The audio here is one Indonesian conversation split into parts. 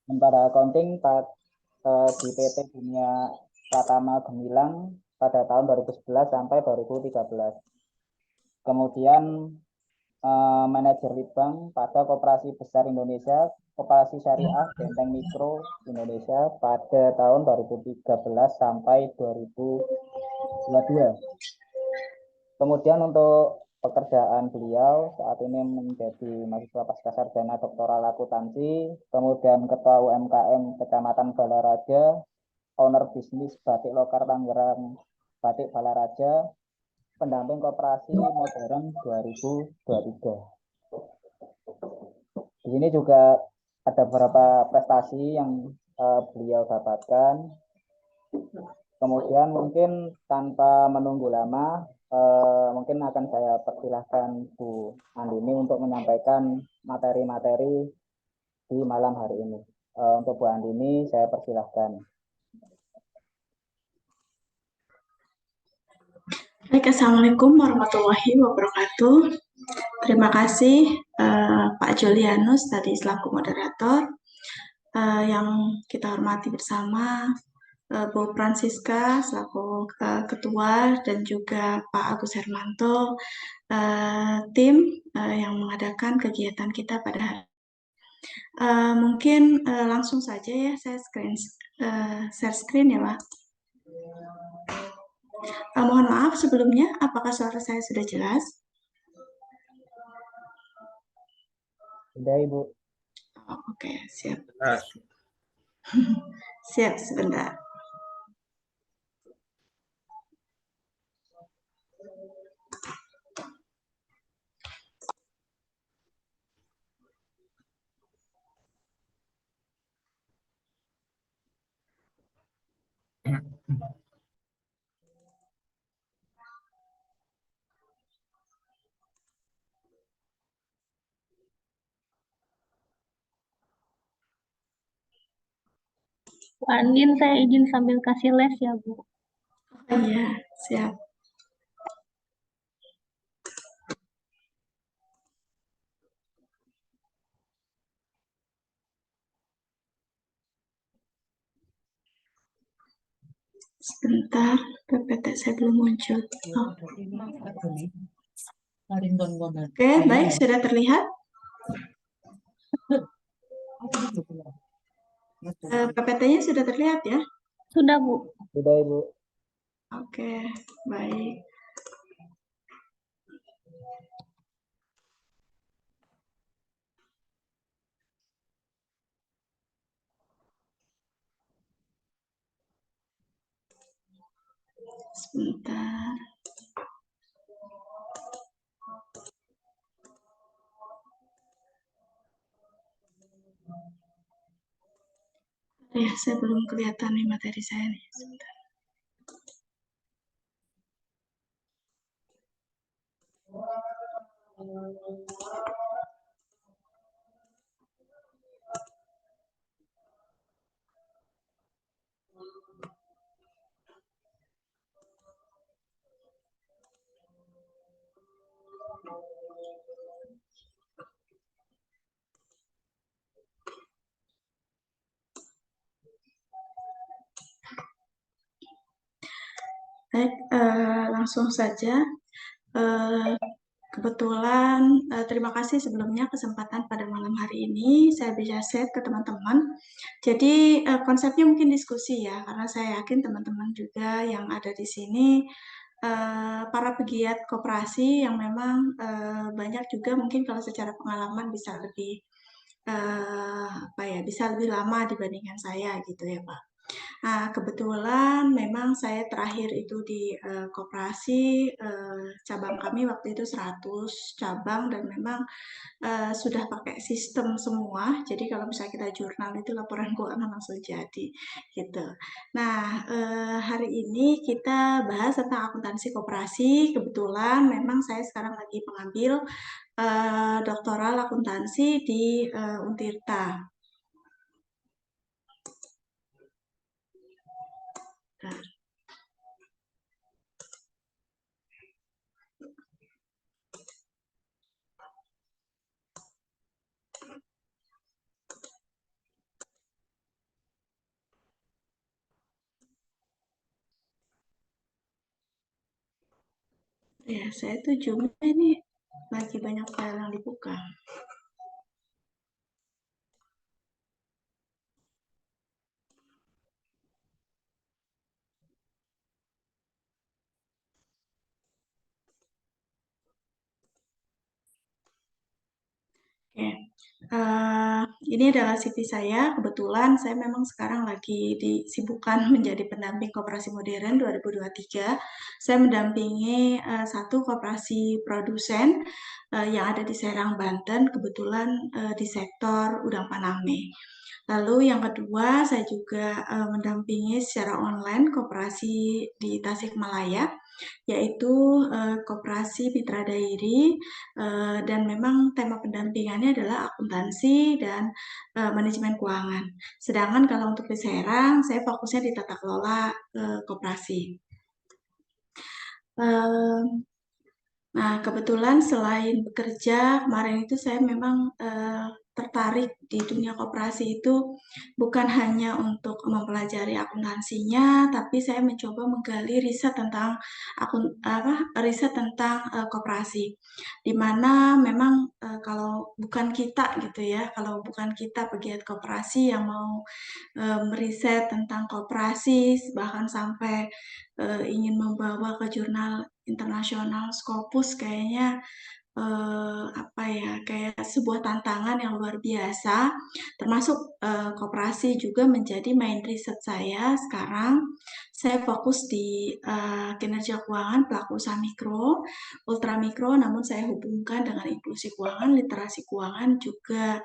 Sementara accounting di PT Dunia Pratama Gemilang pada tahun 2011 sampai 2013. Kemudian manajer Litbang pada Koperasi Besar Indonesia, Koperasi Syariah Benteng Mikro Indonesia pada tahun 2013 sampai 2022. Kemudian untuk pekerjaan beliau saat ini menjadi mahasiswa pasca sarjana doktoral akuntansi, kemudian ketua UMKM Kecamatan Balaraja, owner bisnis Batik Lokar Tangerang Batik Balaraja, pendamping koperasi modern 2023. Di sini juga ada beberapa prestasi yang beliau dapatkan. Kemudian mungkin tanpa menunggu lama, mungkin akan saya persilahkan Bu Andini untuk menyampaikan materi-materi di malam hari ini. Untuk Bu Andini, saya persilahkan. Baik, Assalamualaikum warahmatullahi wabarakatuh. Terima kasih Pak Julianus tadi selaku moderator. Yang kita hormati bersama Bu Francisca selaku ketua dan juga Pak Agus Hermanto, tim yang mengadakan kegiatan kita pada hari. Mungkin langsung saja ya saya share screen ya Pak. Mohon maaf sebelumnya, apakah suara saya sudah jelas? Sudah, Ibu. Oh, oke, siap. Siap, sebentar. Bu Andin, saya izin sambil kasih les ya, Bu. Iya, siap. Sebentar, PPT saya belum muncul. Oh. Oke, baik, sudah terlihat? PPT-nya sudah terlihat ya? Sudah, Bu. Sudah, Ibu. Oke, baik. Sebentar. Ya, saya belum kelihatan nih materi saya nih. Sebentar. Baik, langsung saja. Kebetulan terima kasih sebelumnya kesempatan pada malam hari ini saya bisa share ke teman-teman. Jadi konsepnya mungkin diskusi ya, karena saya yakin teman-teman juga yang ada di sini para pegiat koperasi yang memang banyak juga mungkin kalau secara pengalaman bisa lebih bisa lebih lama dibandingkan saya gitu ya Pak. Nah, kebetulan memang saya terakhir itu di koperasi cabang kami waktu itu 100 cabang dan memang sudah pakai sistem semua. Jadi kalau misalnya kita jurnal itu laporan keuangan langsung jadi gitu. Nah, hari ini kita bahas tentang akuntansi koperasi. Kebetulan memang saya sekarang lagi mengambil doktoral akuntansi di Untirta. Ya, saya tuh Zoom ini lagi banyak file yang dibuka. Oke, ini adalah CV saya. Kebetulan saya memang sekarang lagi disibukkan menjadi pendamping Koperasi Modern 2023. Saya mendampingi satu koperasi produsen yang ada di Serang, Banten, kebetulan di sektor udang faname. Lalu yang kedua, saya juga mendampingi secara online koperasi di Tasikmalaya, yaitu koperasi Mitra Dairi, dan memang tema pendampingannya adalah akuntansi dan manajemen keuangan. Sedangkan kalau untuk di Serang, saya fokusnya di tata kelola koperasi. Nah, kebetulan selain bekerja, kemarin itu saya memang tertarik di dunia koperasi itu bukan hanya untuk mempelajari akuntansinya, tapi saya mencoba menggali riset tentang riset tentang koperasi, di mana memang kalau bukan kita gitu ya, kalau bukan kita pegiat koperasi yang mau meriset tentang koperasi, bahkan sampai ingin membawa ke jurnal internasional Scopus, kayaknya apa ya, kayak sebuah tantangan yang luar biasa, termasuk koperasi juga menjadi main riset saya sekarang. Saya fokus di kinerja keuangan pelaku usaha mikro, ultra mikro, namun saya hubungkan dengan inklusi keuangan, literasi keuangan, juga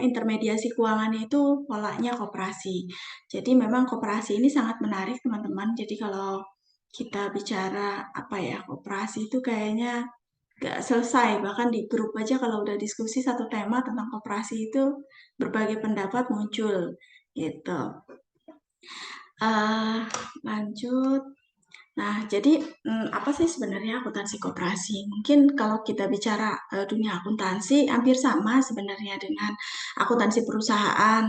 intermediasi keuangannya itu polanya koperasi. Jadi memang koperasi ini sangat menarik, teman-teman. Jadi kalau kita bicara koperasi itu kayaknya gak selesai, bahkan di grup aja kalau udah diskusi satu tema tentang koperasi itu berbagai pendapat muncul gitu. Lanjut. Nah, jadi apa sih sebenarnya akuntansi koperasi? Mungkin kalau kita bicara dunia akuntansi hampir sama sebenarnya dengan akuntansi perusahaan.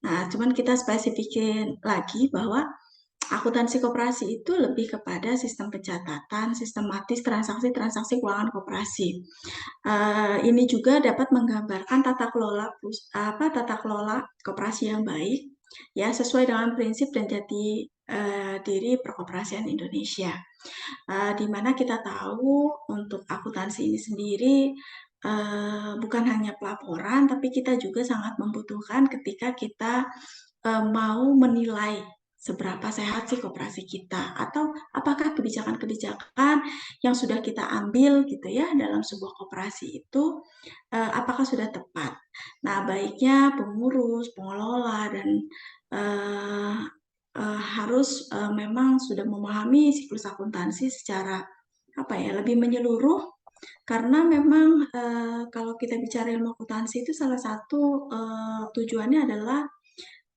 Nah, cuman kita spesifikin lagi bahwa akuntansi koperasi itu lebih kepada sistem pencatatan, sistematis transaksi-transaksi keuangan koperasi. Ini juga dapat menggambarkan tata kelola koperasi yang baik, ya sesuai dengan prinsip dan jati diri perkoperasian Indonesia. Di mana kita tahu untuk akuntansi ini sendiri bukan hanya pelaporan, tapi kita juga sangat membutuhkan ketika kita mau menilai seberapa sehat sih koperasi kita, atau apakah kebijakan-kebijakan yang sudah kita ambil gitu ya dalam sebuah koperasi itu apakah sudah tepat. Nah, baiknya pengurus, pengelola, dan harus memang sudah memahami siklus akuntansi secara lebih menyeluruh, karena memang kalau kita bicara ilmu akuntansi itu salah satu tujuannya adalah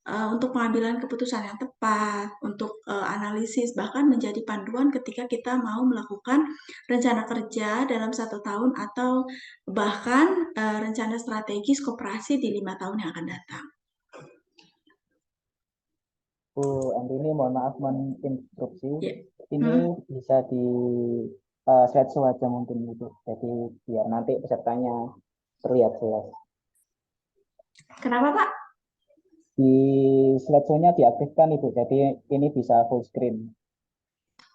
untuk pengambilan keputusan yang tepat, untuk analisis, bahkan menjadi panduan ketika kita mau melakukan rencana kerja dalam 1 tahun, atau bahkan rencana strategis koperasi di 5 tahun yang akan datang. Bu Andini, mohon maaf menginstruksi. Ya. Ini bisa di slideshow aja mungkin itu. Jadi biar nanti pesertanya terlihat jelas. Kenapa, Pak? Di slideshow-nya diaktifkan Ibu. Jadi ini bisa full screen.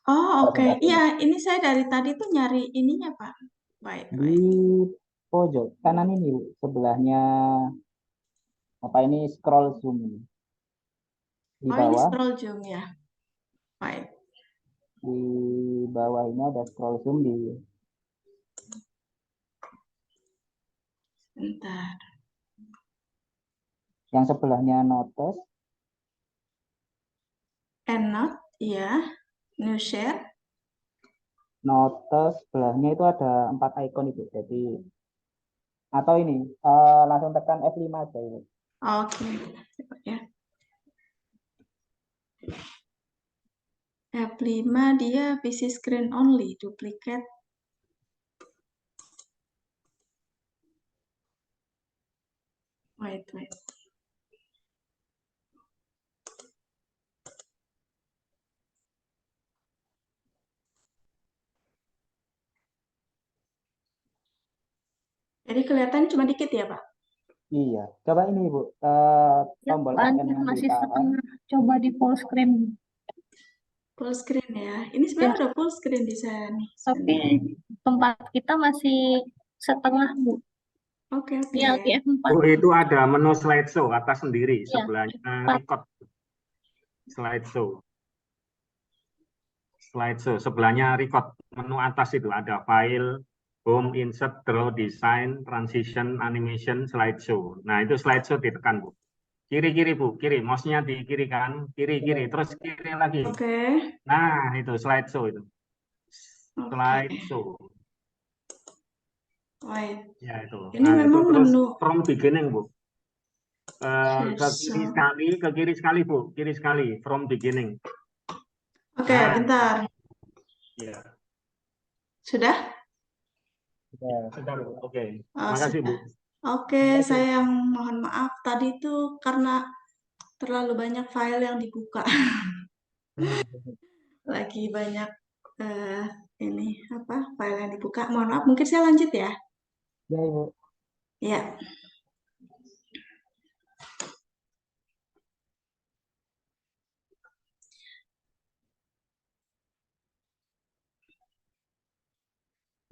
Oh, oke. presentasinya. Iya, ini saya dari tadi tuh nyari ininya, Pak. Baik, Di baik. pojok kanan ini Bu, sebelahnya ini scroll zoom ini. Di Oh, ini bawah, scroll zoom ya. Baik. di bawah ini ada scroll zoom di Bentar. yang sebelahnya notes. EndNote, ya. New share. Notes sebelahnya itu ada 4 icon itu. Jadi atau ini langsung tekan F5 aja itu. Oke. Ya. F5 dia busy screen only, duplicate. Wait. Jadi kelihatan cuma dikit ya, Pak? Iya, coba ini Bu, Ya, tombol Bu FM Andin yang masih ditahan. setengah. Coba di full screen. Full screen ya. Ini Ya, sebenarnya udah full screen di saya nih. tapi tempat kita masih setengah, Bu. Oke, Ini oke. lagi F4. Oh, itu ada menu slideshow atas sendiri, Ya, sebelahnya F4. record slideshow. Slideshow, sebelahnya record. Menu atas itu ada file, home, insert, draw, design, transition, animation, slideshow. Nah, itu slideshow ditekan, Bu. Kiri-kiri, Bu. Kiri, mouse-nya di kiri kan? Kiri-kiri, terus kiri lagi. Oke. Nah, itu slideshow itu. Oke. Slideshow. Wait. Ya, itu. Ini Nah, itu memang terus menu from beginning, Bu. Ke kiri so. sekali, ke kiri sekali, Bu. Kiri sekali, from beginning. Oke, Nah, bentar. ya. Sudah? Ya, Sudah, Bu. Oke. Oh, Makasih, Bu. sudah. Oke, saya yang mohon maaf. Tadi itu karena terlalu banyak file yang dibuka. Lagi banyak ini apa file yang dibuka. Mohon maaf, mungkin saya lanjut ya. ya Ibu. Ya.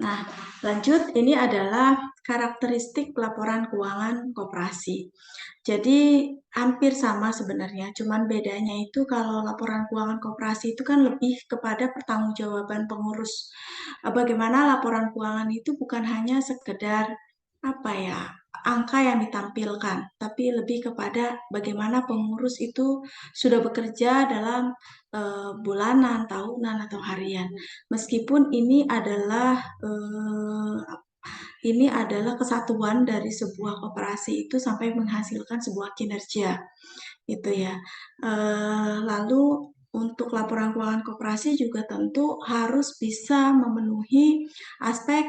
Nah, lanjut, ini adalah karakteristik laporan keuangan koperasi. Jadi hampir sama sebenarnya, cuman bedanya itu kalau laporan keuangan koperasi itu kan lebih kepada pertanggungjawaban pengurus. Bagaimana laporan keuangan itu bukan hanya sekedar apa ya, angka yang ditampilkan, tapi lebih kepada bagaimana pengurus itu sudah bekerja dalam bulanan, tahunan, atau harian. Meskipun ini adalah kesatuan dari sebuah koperasi itu sampai menghasilkan sebuah kinerja, gitu ya. Lalu untuk laporan keuangan koperasi juga tentu harus bisa memenuhi aspek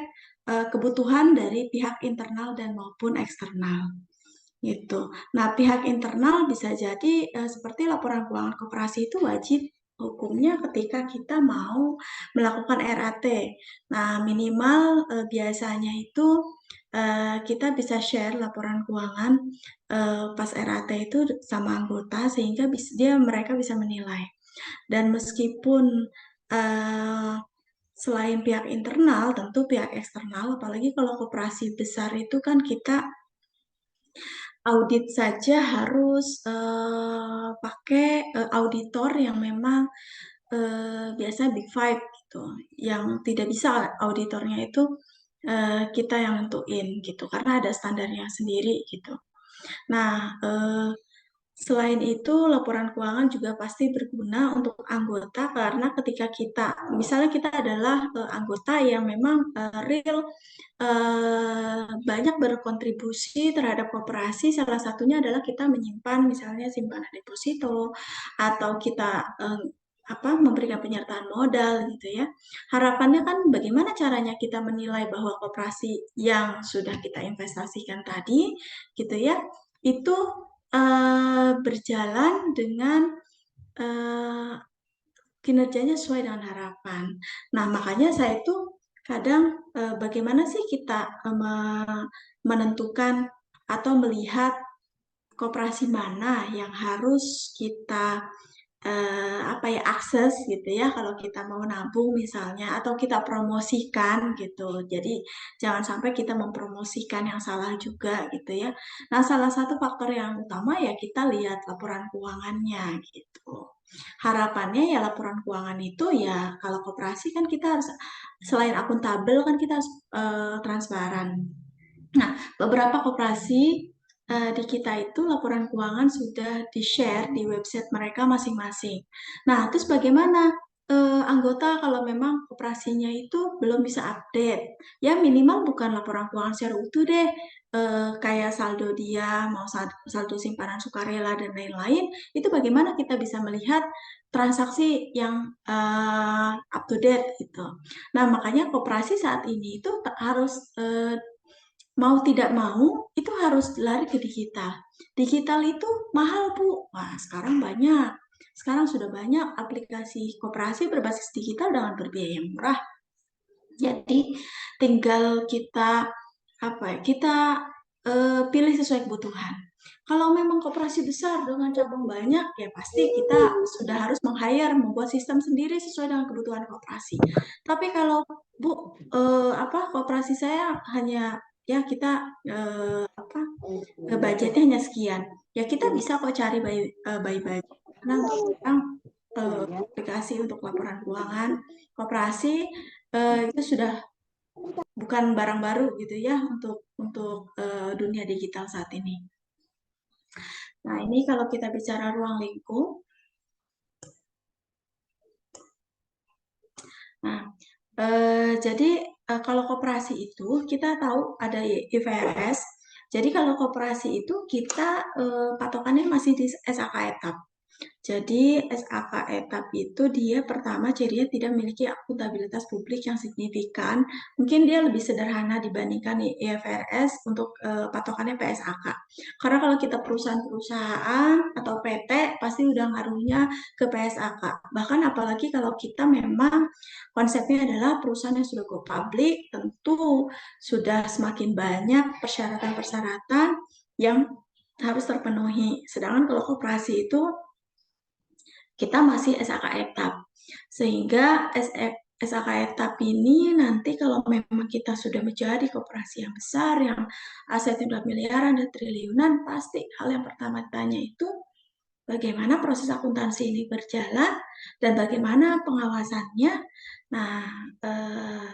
kebutuhan dari pihak internal dan maupun eksternal. Gitu. Nah, pihak internal bisa jadi seperti laporan keuangan koperasi itu wajib hukumnya ketika kita mau melakukan RAT. Nah, minimal biasanya itu kita bisa share laporan keuangan pas RAT itu sama anggota sehingga mereka bisa menilai. Dan meskipun selain pihak internal, tentu pihak eksternal, apalagi kalau koperasi besar itu kan kita audit saja harus pakai auditor yang memang biasa Big Five gitu, yang tidak bisa auditornya itu kita yang nentuin gitu, karena ada standarnya sendiri gitu. Nah, selain itu, laporan keuangan juga pasti berguna untuk anggota karena ketika misalnya kita adalah anggota yang memang real banyak berkontribusi terhadap koperasi, salah satunya adalah kita menyimpan misalnya simpanan deposito atau kita memberikan penyertaan modal gitu ya. Harapannya kan bagaimana caranya kita menilai bahwa koperasi yang sudah kita investasikan tadi gitu ya, itu berjalan dengan kinerjanya sesuai dengan harapan. Nah, makanya saya itu kadang bagaimana sih kita menentukan atau melihat koperasi mana yang harus kita akses gitu ya kalau kita mau nabung misalnya atau kita promosikan gitu. Jadi jangan sampai kita mempromosikan yang salah juga gitu ya. Nah, salah satu faktor yang utama ya kita lihat laporan keuangannya gitu. Harapannya ya laporan keuangan itu ya kalau koperasi kan kita harus selain akuntabel kan kita harus transparan. Nah, beberapa koperasi di kita itu laporan keuangan sudah di-share di website mereka masing-masing. Nah, terus bagaimana anggota kalau memang koperasinya itu belum bisa update? Ya minimal bukan laporan keuangan secara utuh deh, kayak saldo dia, mau saldo simpanan sukarela dan lain-lain. Itu bagaimana kita bisa melihat transaksi yang up to date gitu. Nah, makanya koperasi saat ini itu harus mau tidak mau itu harus lari ke digital. Digital itu mahal, Bu. Wah, sekarang sudah banyak aplikasi koperasi berbasis digital dengan berbiaya murah. Jadi tinggal kita kita pilih sesuai kebutuhan. Kalau memang koperasi besar dengan cabang banyak, ya pasti kita sudah harus membuat sistem sendiri sesuai dengan kebutuhan koperasi. Tapi kalau Bu, koperasi saya hanya ya kita budgetnya hanya sekian, ya kita bisa kok cari by budget. Karena sekarang aplikasi untuk laporan keuangan koperasi itu sudah bukan barang baru gitu ya untuk dunia digital saat ini. Nah, ini kalau kita bicara ruang lingkup. Nah, jadi kalau koperasi itu kita tahu ada IFRS. Jadi kalau koperasi itu kita patokannya masih di SAK etap. Jadi SAK etap itu dia pertama cirinya tidak memiliki akuntabilitas publik yang signifikan. Mungkin dia lebih sederhana dibandingkan IFRS untuk patokannya PSAK. Karena kalau kita perusahaan-perusahaan atau PT pasti udah ngaruhnya ke PSAK. Bahkan apalagi kalau kita memang konsepnya adalah perusahaan yang sudah go public, tentu sudah semakin banyak persyaratan-persyaratan yang harus terpenuhi. Sedangkan kalau koperasi itu kita masih SAK etap. Sehingga SAK etap ini nanti kalau memang kita sudah menjadi koperasi yang besar, yang asetnya udah miliaran dan triliunan, pasti hal yang pertama tanya itu bagaimana proses akuntansi ini berjalan dan bagaimana pengawasannya. Nah,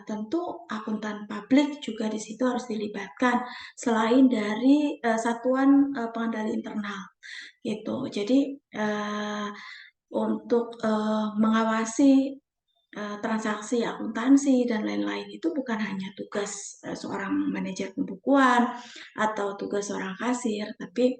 tentu akuntan publik juga di situ harus dilibatkan selain dari satuan pengendali internal gitu. Jadi untuk mengawasi transaksi akuntansi dan lain-lain itu bukan hanya tugas seorang manajer pembukuan atau tugas seorang kasir, tapi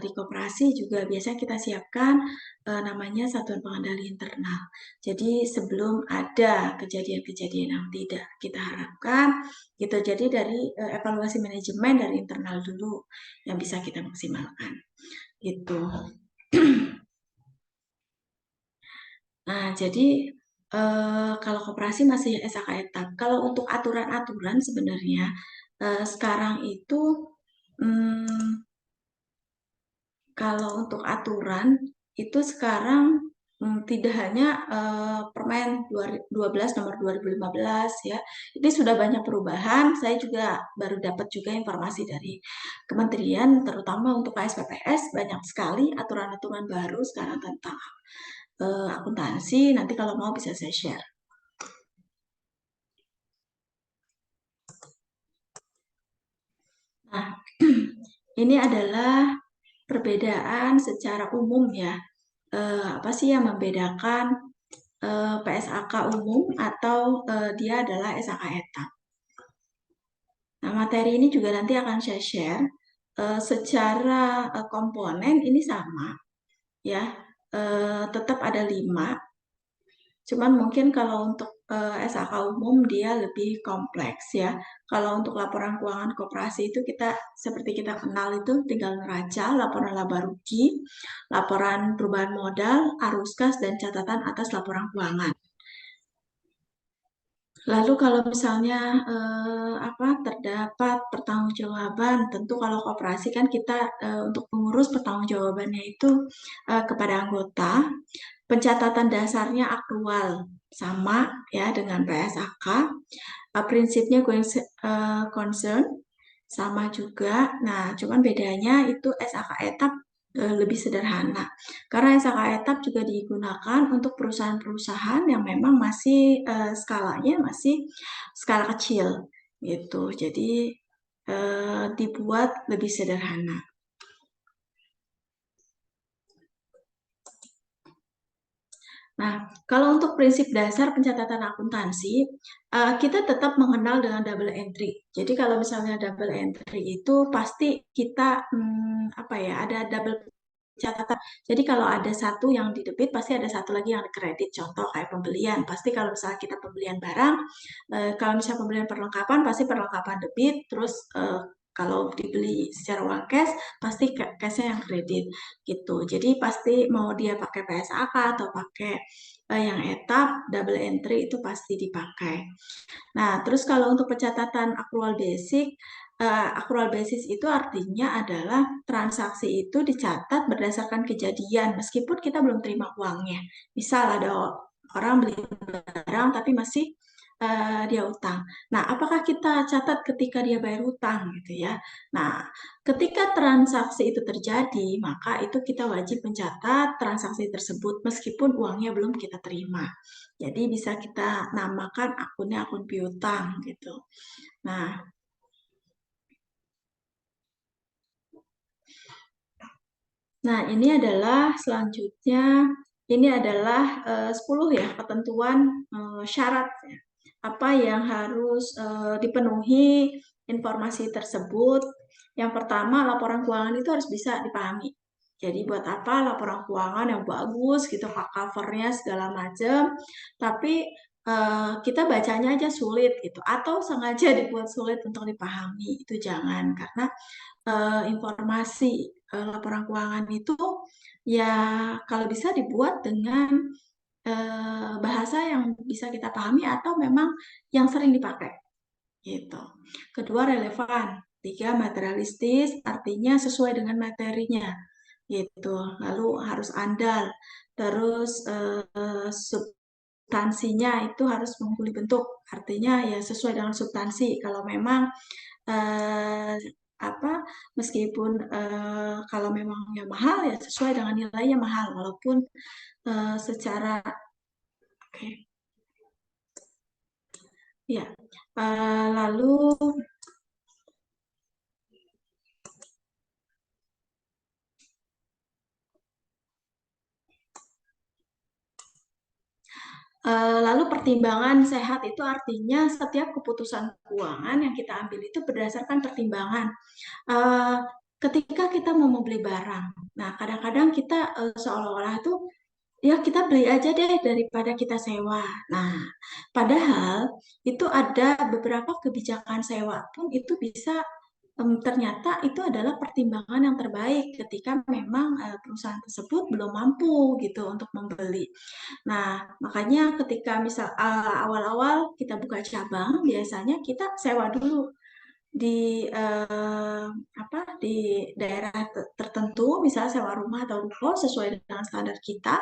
di koperasi juga biasanya kita siapkan namanya satuan pengendali internal. Jadi sebelum ada kejadian-kejadian yang tidak kita harapkan, gitu. Jadi dari evaluasi manajemen dari internal dulu yang bisa kita maksimalkan, gitu. Nah, jadi kalau koperasi masih SAK etap. Kalau untuk aturan-aturan sebenarnya sekarang itu kalau untuk aturan itu sekarang tidak hanya Permen 12 nomor 2015 ya. Ini sudah banyak perubahan. Saya juga baru dapat juga informasi dari kementerian terutama untuk KSPPS banyak sekali aturan-aturan baru sekarang tentang akuntansi. Nanti kalau mau bisa saya share. Nah, ini adalah perbedaan secara umum ya. Apa sih yang membedakan PSAK umum atau dia adalah SAK etap. Nah, materi ini juga nanti akan saya share. Secara komponen ini sama ya. Tetap ada 5. Cuman mungkin kalau untuk SAK umum dia lebih kompleks ya. Kalau untuk laporan keuangan koperasi itu kita seperti kita kenal itu tinggal neraca, laporan laba rugi, laporan perubahan modal, arus kas, dan catatan atas laporan keuangan. Lalu kalau misalnya terdapat pertanggungjawaban, tentu kalau koperasi kan kita untuk mengurus pertanggungjawabannya itu kepada anggota. Pencatatan dasarnya aktual sama ya dengan PSAK. Prinsipnya going concern sama juga. Nah, cuman bedanya itu SAK etap lebih sederhana. Karena SAK etap juga digunakan untuk perusahaan-perusahaan yang memang masih skalanya masih skala kecil gitu. Jadi dibuat lebih sederhana. Nah, kalau untuk prinsip dasar pencatatan akuntansi, kita tetap mengenal dengan double entry. Jadi kalau misalnya double entry itu pasti kita ada double catatan. Jadi kalau ada satu yang di debit, pasti ada satu lagi yang di kredit. Contoh kayak pembelian. Pasti kalau misalnya kita pembelian barang, kalau misalnya pembelian perlengkapan, pasti perlengkapan debit, terus Kalau dibeli secara uang cash, pasti cashnya yang kredit gitu. Jadi pasti mau dia pakai PSAK atau pakai yang etap, double entry itu pasti dipakai. Nah, terus kalau untuk pencatatan accrual basis itu artinya adalah transaksi itu dicatat berdasarkan kejadian, meskipun kita belum terima uangnya. Misal ada orang beli barang tapi masih dia utang. Nah, apakah kita catat ketika dia bayar utang gitu ya? Nah, ketika transaksi itu terjadi, maka itu kita wajib mencatat transaksi tersebut meskipun uangnya belum kita terima. Jadi bisa kita namakan akunnya akun piutang gitu. Nah, ini adalah selanjutnya, ini adalah 10 ya ketentuan syarat ya. Apa yang harus dipenuhi informasi tersebut. Yang pertama, laporan keuangan itu harus bisa dipahami. Jadi buat apa laporan keuangan yang bagus gitu, covernya segala macam, tapi kita bacanya aja sulit gitu, atau sengaja dibuat sulit untuk dipahami, itu jangan, karena informasi laporan keuangan itu ya kalau bisa dibuat dengan bahasa yang bisa kita pahami atau memang yang sering dipakai gitu. Kedua, relevan. 3, materialistis, artinya sesuai dengan materinya gitu. Lalu harus andal. Terus substansinya itu harus mengungguli bentuk, artinya ya sesuai dengan substansi. Kalau memang meskipun kalau memang yang mahal ya sesuai dengan nilainya mahal, walaupun secara ya. Lalu pertimbangan sehat itu artinya setiap keputusan keuangan yang kita ambil itu berdasarkan pertimbangan. Ketika kita mau membeli barang, nah kadang-kadang kita seolah-olah tuh ya kita beli aja deh daripada kita sewa. Nah, padahal itu ada beberapa kebijakan sewa pun itu bisa ternyata itu adalah pertimbangan yang terbaik ketika memang perusahaan tersebut belum mampu gitu untuk membeli. Nah, makanya ketika misal awal-awal kita buka cabang, biasanya kita sewa dulu di di daerah tertentu, misalnya sewa rumah atau ruko sesuai dengan standar kita.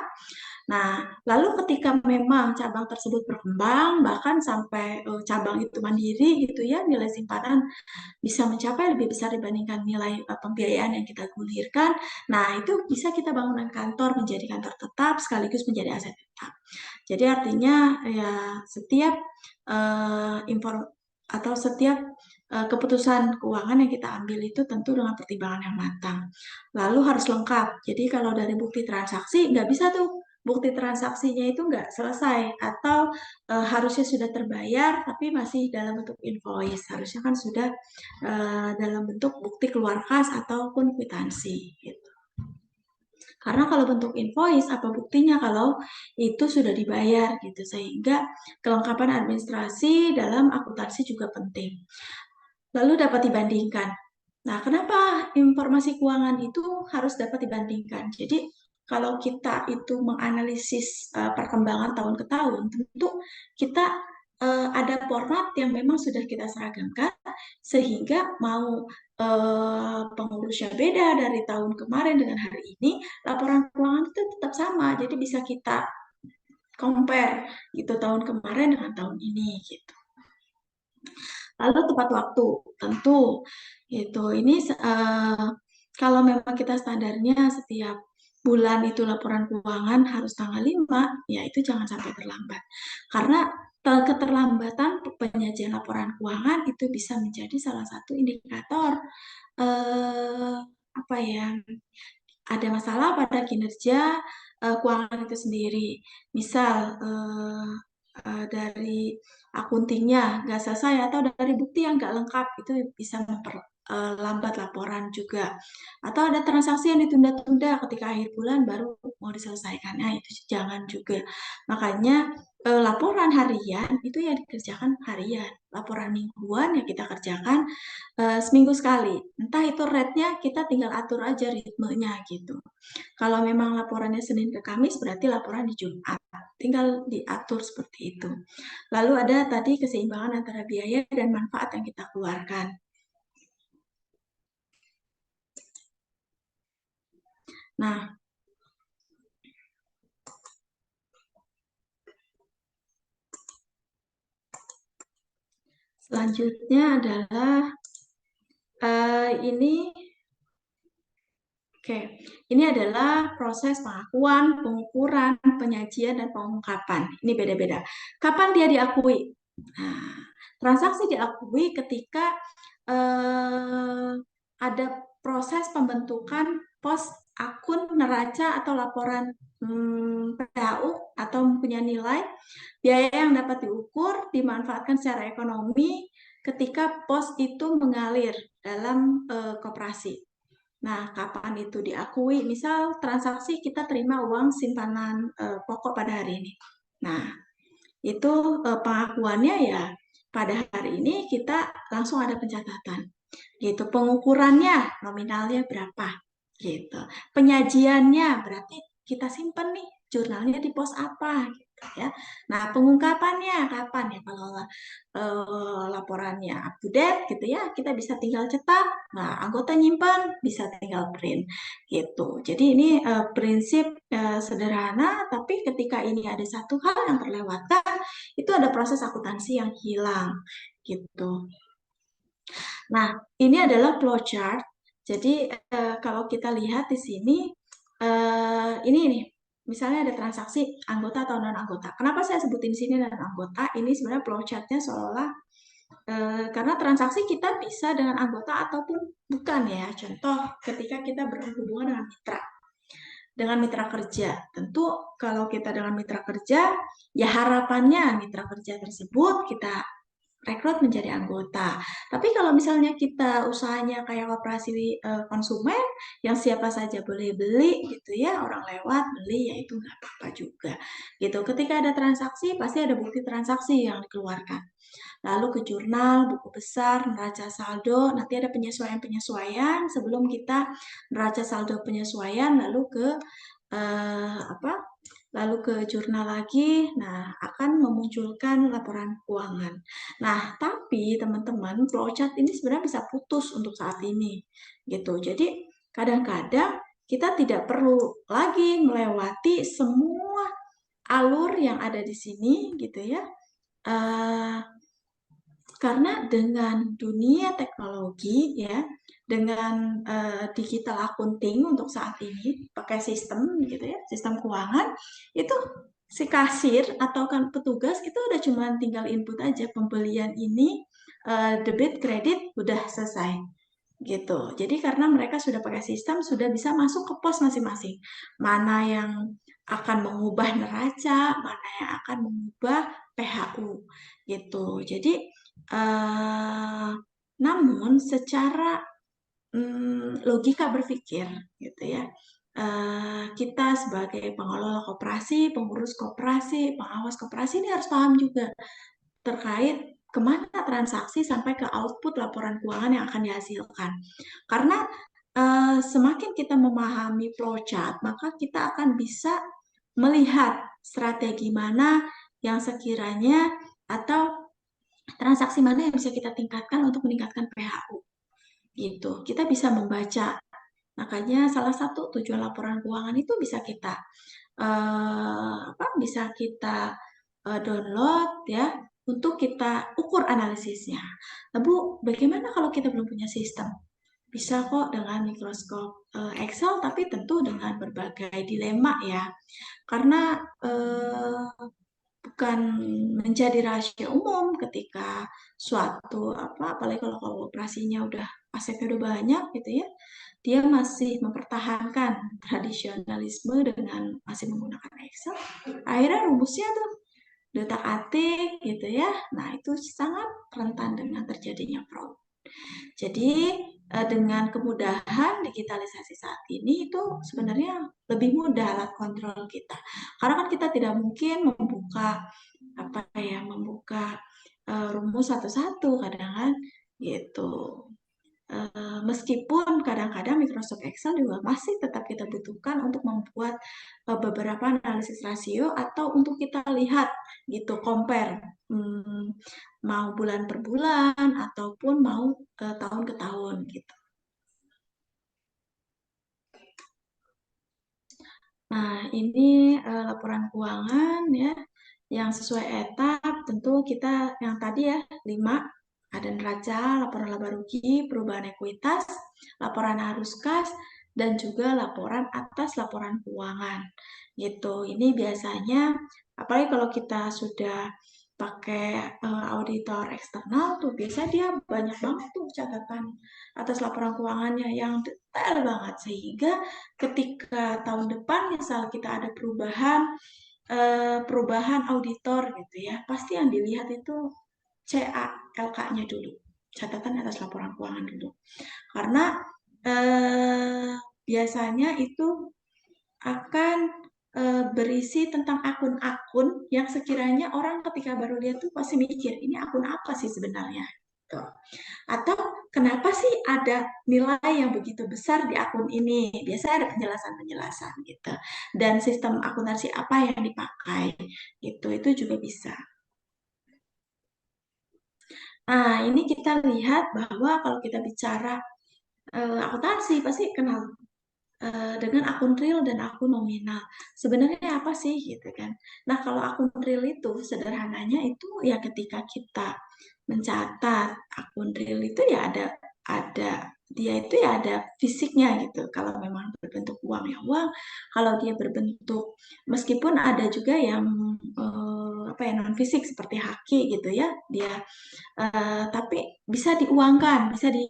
Nah, lalu ketika memang cabang tersebut berkembang, bahkan sampai cabang itu mandiri gitu ya, nilai simpanan bisa mencapai lebih besar dibandingkan nilai pembiayaan yang kita gulirkan. Nah, itu bisa kita bangunkan kantor menjadi kantor tetap sekaligus menjadi aset tetap. Jadi artinya ya setiap keputusan keuangan yang kita ambil itu tentu dengan pertimbangan yang matang. Lalu harus lengkap. Jadi kalau dari bukti transaksi nggak bisa tuh bukti transaksinya itu nggak selesai atau harusnya sudah terbayar tapi masih dalam bentuk invoice, harusnya kan sudah dalam bentuk bukti keluar kas ataupun kwitansi gitu. Karena kalau bentuk invoice apa buktinya kalau itu sudah dibayar gitu, sehingga kelengkapan administrasi dalam akuntansi juga penting. Lalu dapat dibandingkan. Nah, kenapa informasi keuangan itu harus dapat dibandingkan? Jadi kalau kita itu menganalisis perkembangan tahun ke tahun, tentu kita ada format yang memang sudah kita seragamkan, sehingga mau pengurusnya beda dari tahun kemarin dengan hari ini, laporan keuangan itu tetap sama. Jadi bisa kita compare gitu tahun kemarin dengan tahun ini gitu. Lalu tepat waktu, tentu itu ini kalau memang kita standarnya setiap bulan itu laporan keuangan harus tanggal 5, ya itu jangan sampai terlambat. Karena keterlambatan penyajian laporan keuangan itu bisa menjadi salah satu indikator ada masalah pada kinerja keuangan itu sendiri. Misal dari akuntingnya nggak selesai atau dari bukti yang nggak lengkap, itu bisa memperlambat laporan juga. Atau ada transaksi yang ditunda-tunda ketika akhir bulan baru mau diselesaikan, nah itu jangan juga. Makanya laporan harian itu yang dikerjakan harian, laporan mingguan yang kita kerjakan seminggu sekali. Entah itu rate-nya kita tinggal atur aja ritmenya gitu. Kalau memang laporannya Senin ke Kamis berarti laporan di Jumat, tinggal diatur seperti itu. Lalu ada tadi keseimbangan antara biaya dan manfaat yang kita keluarkan. Nah, selanjutnya adalah ini adalah proses pengakuan, pengukuran, penyajian, dan pengungkapan. Ini beda-beda. Kapan dia diakui? Nah, transaksi diakui ketika ada proses pembentukan pos akun neraca atau laporan PHU atau mempunyai nilai biaya yang dapat diukur, dimanfaatkan secara ekonomi ketika pos itu mengalir dalam koperasi. Nah, kapan itu diakui? Misal transaksi kita terima uang simpanan pokok pada hari ini. Nah, itu pengakuannya ya pada hari ini kita langsung ada pencatatan. Gitu. Pengukurannya nominalnya berapa? Gitu. Penyajiannya berarti kita simpen nih jurnalnya di pos apa gitu ya. Nah, pengungkapannya kapan ya kalau laporannya up to date gitu ya, kita bisa tinggal cetak. Nah, anggota nyimpan bisa tinggal print gitu. Jadi ini prinsip sederhana, tapi ketika ini ada satu hal yang terlewatkan, itu ada proses akuntansi yang hilang gitu. Nah, ini adalah flowchart. Jadi kalau kita lihat di sini, ini nih, misalnya ada transaksi anggota atau non anggota. Kenapa saya sebutin sini non anggota? Ini sebenarnya flowchartnya seolah karena transaksi kita bisa dengan anggota ataupun bukan ya. Contoh, ketika kita berhubungan dengan mitra. Dengan mitra kerja, tentu kalau kita dengan mitra kerja, ya harapannya mitra kerja tersebut kita rekrut menjadi anggota. Tapi kalau misalnya kita usahanya kayak koperasi konsumen, yang siapa saja boleh beli gitu ya, orang lewat beli ya itu nggak apa-apa juga. Gitu. Ketika ada transaksi, pasti ada bukti transaksi yang dikeluarkan. Lalu ke jurnal, buku besar, neraca saldo, nanti ada penyesuaian-penyesuaian sebelum kita neraca saldo penyesuaian, lalu ke lalu ke jurnal lagi, nah akan memunculkan laporan keuangan. Nah, tapi teman-teman, flowchart ini sebenarnya bisa putus untuk saat ini, gitu. Jadi kadang-kadang kita tidak perlu lagi melewati semua alur yang ada di sini, gitu ya. Karena dengan dunia teknologi ya, dengan digital accounting untuk saat ini pakai sistem gitu ya, sistem keuangan itu si kasir atau kan petugas itu udah cuma tinggal input aja pembelian ini debit kredit udah selesai gitu. Jadi karena mereka sudah pakai sistem sudah bisa masuk ke pos masing-masing. Mana yang akan mengubah neraca, mana yang akan mengubah PHU gitu. Jadi namun secara logika berpikir gitu ya, kita sebagai pengelola koperasi, pengurus koperasi, pengawas koperasi ini harus paham juga terkait kemana transaksi sampai ke output laporan keuangan yang akan dihasilkan. Karena semakin kita memahami flowchart, maka kita akan bisa melihat strategi mana yang sekiranya atau transaksi mana yang bisa kita tingkatkan untuk meningkatkan PHU gitu. Kita bisa membaca. Makanya salah satu tujuan laporan keuangan itu bisa kita download ya untuk kita ukur analisisnya. Lalu bagaimana kalau kita belum punya sistem? Bisa kok dengan mikroskop Excel, tapi tentu dengan berbagai dilema ya. Karena bukan menjadi rahasia umum ketika suatu apalagi kalau operasinya udah asetnya udah banyak gitu ya, dia masih mempertahankan tradisionalisme dengan masih menggunakan Excel. Akhirnya rumusnya tuh detak-atik gitu ya. Nah, itu sangat rentan dengan terjadinya fraud. Jadi dengan kemudahan digitalisasi saat ini itu sebenarnya lebih mudah alat kontrol kita. Karena kan kita tidak mungkin membuka apa ya, membuka rumus satu-satu kadang kan gitu. Meskipun kadang-kadang Microsoft Excel juga masih tetap kita butuhkan untuk membuat beberapa analisis rasio atau untuk kita lihat gitu, compare mau bulan per bulan ataupun mau tahun ke tahun gitu. Nah, ini laporan keuangan ya, yang sesuai etap tentu kita yang tadi ya 5, ada neraca, laporan laba rugi, perubahan ekuitas, laporan arus kas, dan juga laporan atas laporan keuangan gitu. Ini biasanya apalagi kalau kita sudah pakai auditor eksternal tuh biasa dia banyak banget tuh catatan atas laporan keuangannya yang detail banget, sehingga ketika tahun depan misal kita ada perubahan auditor gitu ya, pasti yang dilihat itu CA LK-nya dulu, catatan atas laporan keuangan dulu, karena biasanya itu akan berisi tentang akun-akun yang sekiranya orang ketika baru lihat tuh pasti mikir ini akun apa sih sebenarnya gitu. Atau kenapa sih ada nilai yang begitu besar di akun ini? Biasanya ada penjelasan-penjelasan gitu. Dan sistem akuntansi apa yang dipakai gitu, itu juga bisa. Nah, ini kita lihat bahwa kalau kita bicara akuntansi pasti kenal dengan akun real dan akun nominal. Sebenarnya apa sih gitu kan? Nah, kalau akun real itu sederhananya itu ya ketika kita mencatat akun real itu ya ada dia itu ya ada fisiknya gitu. Kalau memang berbentuk uang ya uang, kalau dia berbentuk meskipun ada juga yang apa ya non fisik seperti haki gitu ya, dia tapi bisa diuangkan, bisa di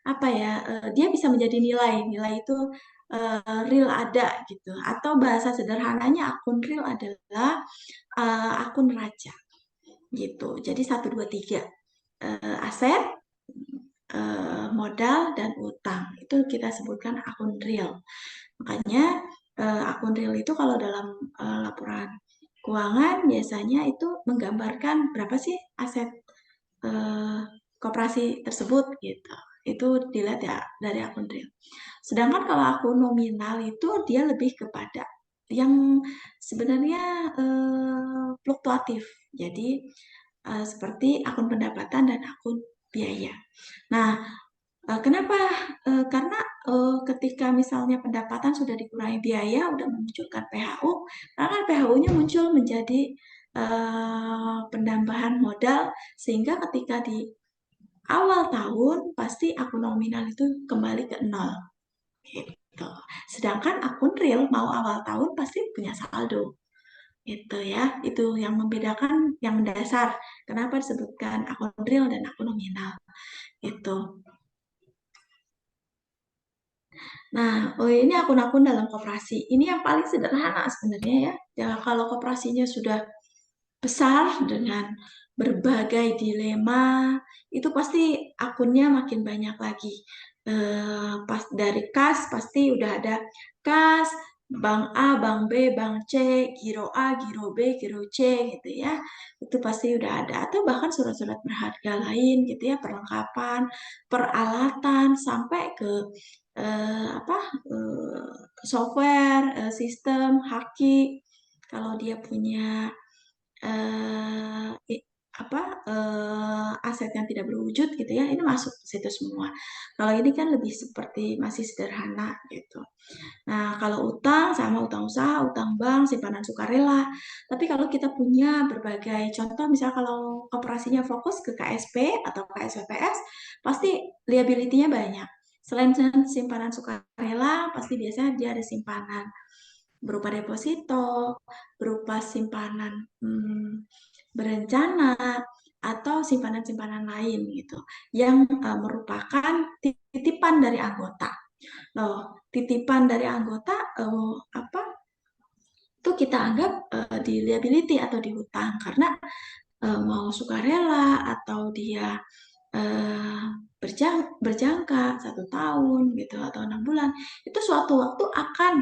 apa ya, dia bisa menjadi nilai. Nilai itu real ada gitu. Atau bahasa sederhananya akun real adalah akun neraca gitu. Jadi 1, 2, 3 aset, modal dan utang itu kita sebutkan akun real. Makanya akun real itu kalau dalam laporan keuangan biasanya itu menggambarkan berapa sih aset koperasi tersebut gitu. Itu dilihat ya dari akun real. Sedangkan kalau akun nominal itu dia lebih kepada yang sebenarnya fluktuatif. Jadi seperti akun pendapatan dan akun biaya. Nah, kenapa? Karena ketika misalnya pendapatan sudah dikurangi biaya, udah memunculkan PHU, karena PHU-nya muncul menjadi penambahan modal, sehingga ketika di awal tahun pasti akun nominal itu kembali ke 0. Gitu. Sedangkan akun real mau awal tahun pasti punya saldo. Itu ya, itu yang membedakan, yang mendasar. Kenapa disebutkan akun real dan akun nominal. Itu. Nah, ini akun-akun dalam koperasi. Ini yang paling sederhana sebenarnya ya. Ya, kalau koperasinya sudah besar dengan berbagai dilema, itu pasti akunnya makin banyak lagi. Pas dari kas pasti udah ada kas, bank A, bank B, bank C, giro A, giro B, giro C gitu ya. Itu pasti udah ada. Atau bahkan surat-surat berharga lain gitu ya, perlengkapan, peralatan sampai ke apa software, sistem, haki. Kalau dia punya aset yang tidak berwujud gitu ya, ini masuk ke situ semua. Kalau ini kan lebih seperti masih sederhana gitu. Nah, kalau utang sama utang usaha, utang bank, simpanan sukarela. Tapi kalau kita punya berbagai contoh, misal kalau koperasinya fokus ke KSP atau KSPPS, pasti liability-nya banyak. Selain simpanan sukarela, pasti biasanya dia ada simpanan berupa deposito, berupa simpanan berencana, atau simpanan-simpanan lain gitu, yang merupakan titipan dari anggota. Loh, titipan dari anggota itu kita anggap di liability atau di hutang, karena mau sukarela atau dia berjangka 1 tahun gitu atau 6 bulan, itu suatu waktu akan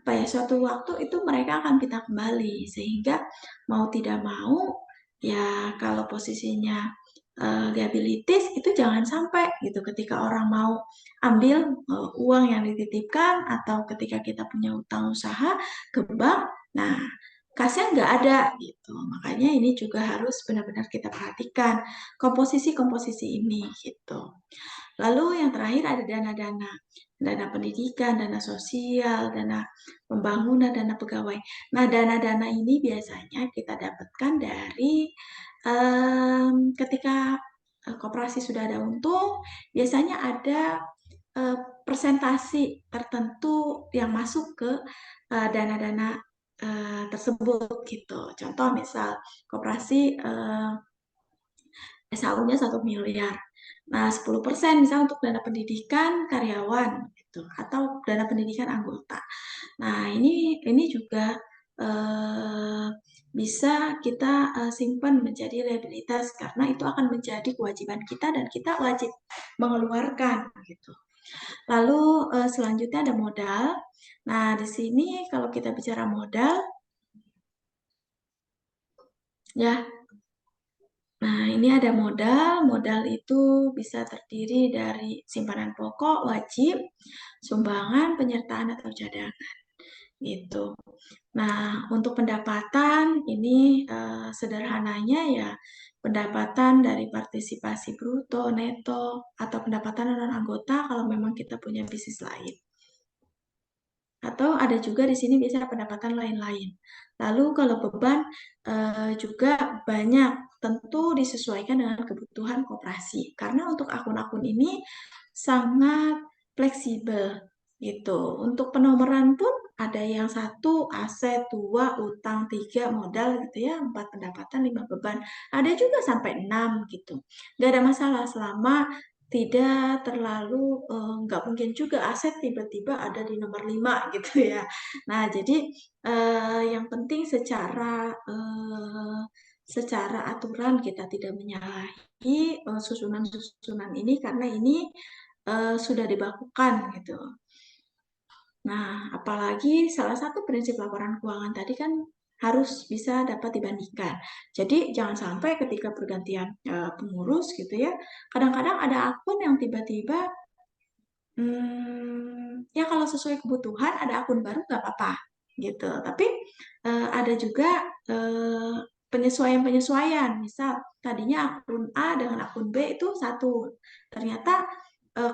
pada suatu waktu itu mereka akan kita kembali, sehingga mau tidak mau ya kalau posisinya liabilities itu jangan sampai gitu ketika orang mau ambil uang yang dititipkan atau ketika kita punya utang usaha ke bank, nah kasnya nggak ada gitu. Makanya ini juga harus benar-benar kita perhatikan komposisi-komposisi ini gitu. Lalu yang terakhir ada dana pendidikan, dana sosial, dana pembangunan, dana pegawai. Nah, dana-dana ini biasanya kita dapatkan dari ketika koperasi sudah ada untung, biasanya ada persentasi tertentu yang masuk ke dana-dana tersebut gitu. Contoh misal koperasi SAU-nya 1 miliar. Nah, 10% misalnya untuk dana pendidikan karyawan gitu, atau dana pendidikan anggota. Nah, ini juga bisa kita simpan menjadi liabilitas karena itu akan menjadi kewajiban kita dan kita wajib mengeluarkan gitu. Lalu selanjutnya ada modal. Nah, di sini kalau kita bicara modal, ya. Nah, ini ada modal. Modal itu bisa terdiri dari simpanan pokok, wajib, sumbangan, penyertaan atau cadangan. Gitu. Nah, untuk pendapatan ini sederhananya ya pendapatan dari partisipasi bruto, neto, atau pendapatan non anggota kalau memang kita punya bisnis lain. Atau ada juga di sini biasanya pendapatan lain-lain. Lalu kalau beban juga banyak, tentu disesuaikan dengan kebutuhan koperasi. Karena untuk akun-akun ini sangat fleksibel gitu. Untuk penomoran pun ada yang 1 aset, 2 utang, 3 modal gitu ya, 4 pendapatan, 5 beban. Ada juga sampai 6 gitu. Nggak ada masalah selama tidak terlalu nggak mungkin juga aset tiba-tiba ada di nomor 5 gitu ya. Nah, jadi yang penting secara aturan kita tidak menyalahi susunan-susunan ini karena ini sudah dibakukan gitu. Nah, apalagi salah satu prinsip laporan keuangan tadi kan harus bisa dapat dibandingkan. Jadi jangan sampai ketika pergantian pengurus gitu ya, kadang-kadang ada akun yang tiba-tiba ya kalau sesuai kebutuhan ada akun baru nggak apa-apa gitu. Tapi ada juga penyesuaian-penyesuaian. Misal tadinya akun A dengan akun B itu satu. Ternyata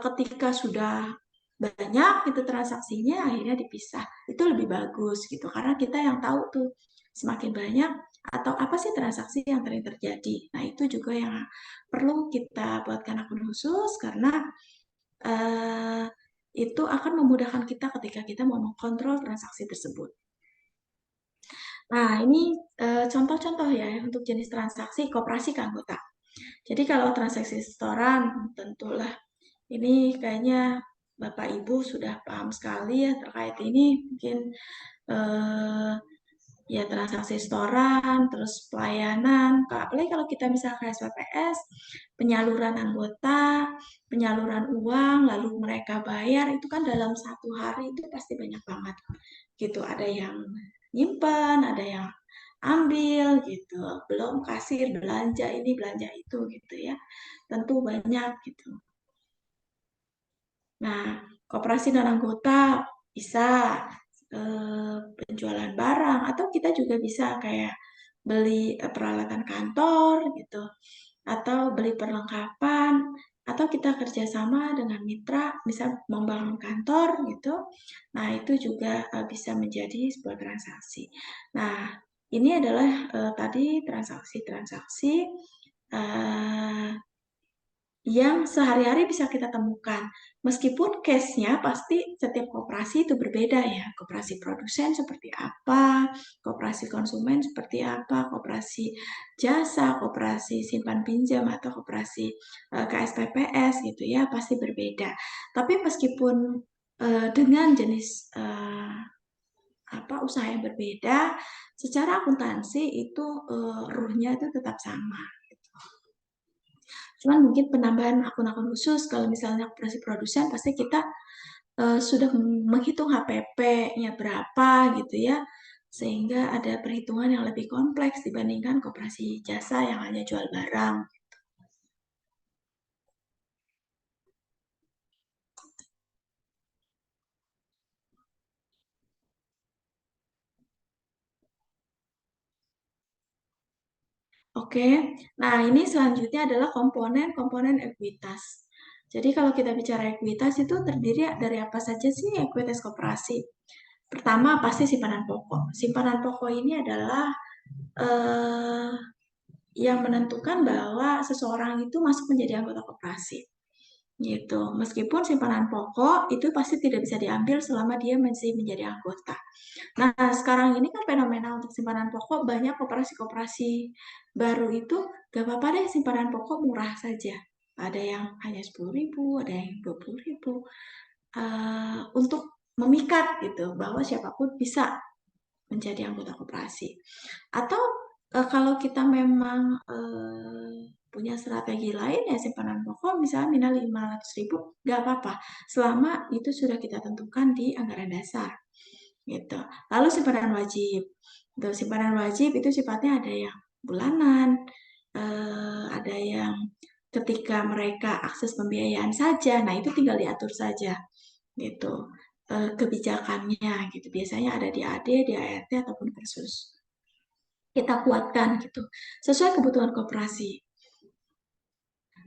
ketika sudah banyak itu transaksinya akhirnya dipisah. Itu lebih bagus gitu karena kita yang tahu tuh semakin banyak atau apa sih transaksi yang sering terjadi. Nah, itu juga yang perlu kita buatkan akun khusus karena itu akan memudahkan kita ketika kita mau mengkontrol transaksi tersebut. Nah, ini contoh-contoh ya untuk jenis transaksi koperasi ke anggota. Jadi kalau transaksi setoran, tentulah ini kayaknya Bapak Ibu sudah paham sekali ya terkait ini. Mungkin ya transaksi setoran, terus pelayanan, apalagi kalau kita misalkan SPPS, penyaluran anggota, penyaluran uang, lalu mereka bayar, itu kan dalam 1 hari itu pasti banyak banget. Gitu, ada yang nyimpen, ada yang ambil gitu, belum kasir, belanja ini, belanja itu gitu ya. Tentu banyak gitu. Nah, koperasi non anggota bisa penjualan barang atau kita juga bisa kayak beli peralatan kantor gitu atau beli perlengkapan atau kita kerjasama dengan mitra bisa membangun kantor gitu. Nah, itu juga bisa menjadi sebuah transaksi. Nah, ini adalah tadi transaksi-transaksi yang sehari-hari bisa kita temukan. Meskipun case-nya pasti setiap koperasi itu berbeda ya. Koperasi produsen seperti apa, koperasi konsumen seperti apa, koperasi jasa, koperasi simpan pinjam, atau koperasi KSPPS gitu ya, pasti berbeda. Tapi meskipun dengan jenis usaha yang berbeda, secara akuntansi itu ruhnya itu tetap sama. Cuman mungkin penambahan akun-akun khusus, kalau misalnya koperasi produsen, pasti kita sudah menghitung HPP-nya berapa gitu ya, sehingga ada perhitungan yang lebih kompleks dibandingkan koperasi jasa yang hanya jual barang. Oke, nah ini selanjutnya adalah komponen-komponen ekuitas. Jadi kalau kita bicara ekuitas itu terdiri dari apa saja sih ekuitas koperasi? Pertama pasti simpanan pokok. Simpanan pokok ini adalah yang menentukan bahwa seseorang itu masuk menjadi anggota koperasi. Gitu. Meskipun simpanan pokok itu pasti tidak bisa diambil selama dia masih menjadi anggota. Nah, sekarang ini kan fenomena untuk simpanan pokok banyak koperasi-koperasi baru itu gak apa-apa deh simpanan pokok murah saja. Ada yang hanya 10.000, ada yang 20.000 untuk memikat gitu bahwa siapapun bisa menjadi anggota koperasi. Atau kalau kita memang punya strategi lain ya simpanan pokok misalnya minimal 500.000 nggak apa-apa selama itu sudah kita tentukan di anggaran dasar gitu. Lalu simpanan wajib. Untuk simpanan wajib itu sifatnya ada yang bulanan, ada yang ketika mereka akses pembiayaan saja, nah itu tinggal diatur saja gitu kebijakannya gitu. Biasanya ada di AD, di ART ataupun Persus. Kita kuatkan gitu sesuai kebutuhan koperasi.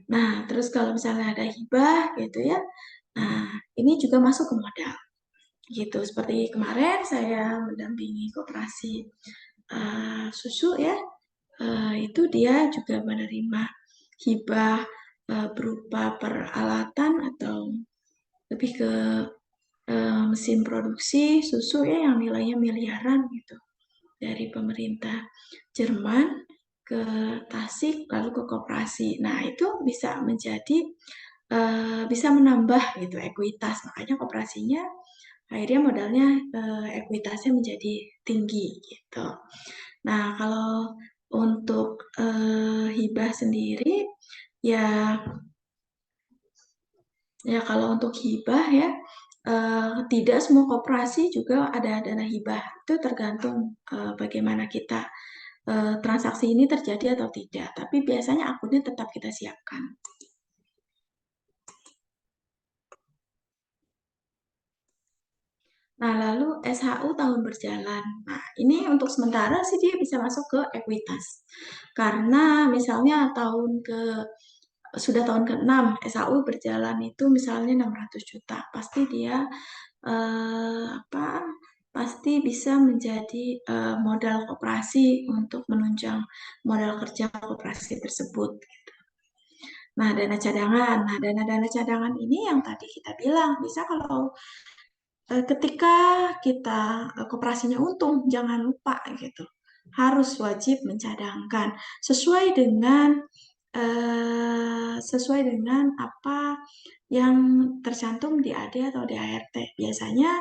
Nah, terus kalau misalnya ada hibah gitu ya, nah ini juga masuk ke modal gitu. Seperti kemarin saya mendampingi koperasi susu ya, itu dia juga menerima hibah berupa peralatan atau lebih ke mesin produksi susu ya yang nilainya miliaran gitu dari pemerintah Jerman ke Tasik lalu ke koperasi. Nah itu bisa menjadi bisa menambah gitu ekuitas makanya koperasinya akhirnya modalnya ekuitasnya menjadi tinggi gitu. Nah kalau untuk hibah sendiri ya kalau untuk hibah ya tidak semua koperasi juga ada dana hibah itu tergantung bagaimana kita transaksi ini terjadi atau tidak tapi biasanya akunnya tetap kita siapkan. Nah, lalu SHU tahun berjalan. Nah, ini untuk sementara sih dia bisa masuk ke ekuitas. Karena misalnya sudah tahun ke-6 SHU berjalan itu misalnya 600 juta. Pasti dia pasti bisa menjadi modal koperasi untuk menunjang modal kerja koperasi tersebut. Gitu. Nah, dana cadangan. Nah, dana-dana cadangan ini yang tadi kita bilang bisa kalau ketika kita koperasinya untung, jangan lupa gitu. Harus wajib mencadangkan sesuai dengan apa yang tercantum di AD atau di ART. Biasanya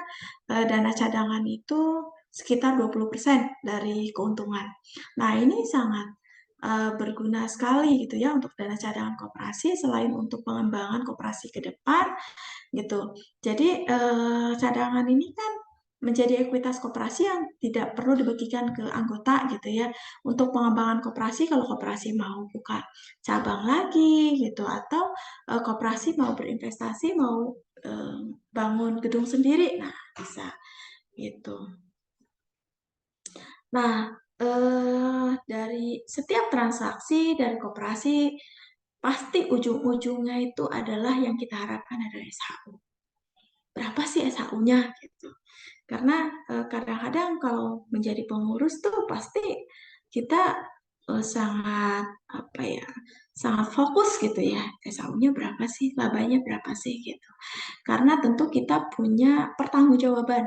dana cadangan itu sekitar 20% dari keuntungan. Nah, ini sangat berguna sekali gitu ya untuk dana cadangan koperasi selain untuk pengembangan koperasi ke depan gitu. Jadi cadangan ini kan menjadi ekuitas koperasi yang tidak perlu dibagikan ke anggota gitu ya. Untuk pengembangan koperasi kalau koperasi mau buka cabang lagi gitu atau koperasi mau berinvestasi mau bangun gedung sendiri, nah bisa gitu. Nah, dari setiap transaksi dari koperasi pasti ujung-ujungnya itu adalah yang kita harapkan adalah SHU. Berapa sih SHU-nya gitu. Karena kadang-kadang kalau menjadi pengurus tuh pasti kita sangat sangat fokus gitu ya. SHU-nya berapa sih, labanya berapa sih gitu. Karena tentu kita punya pertanggungjawaban.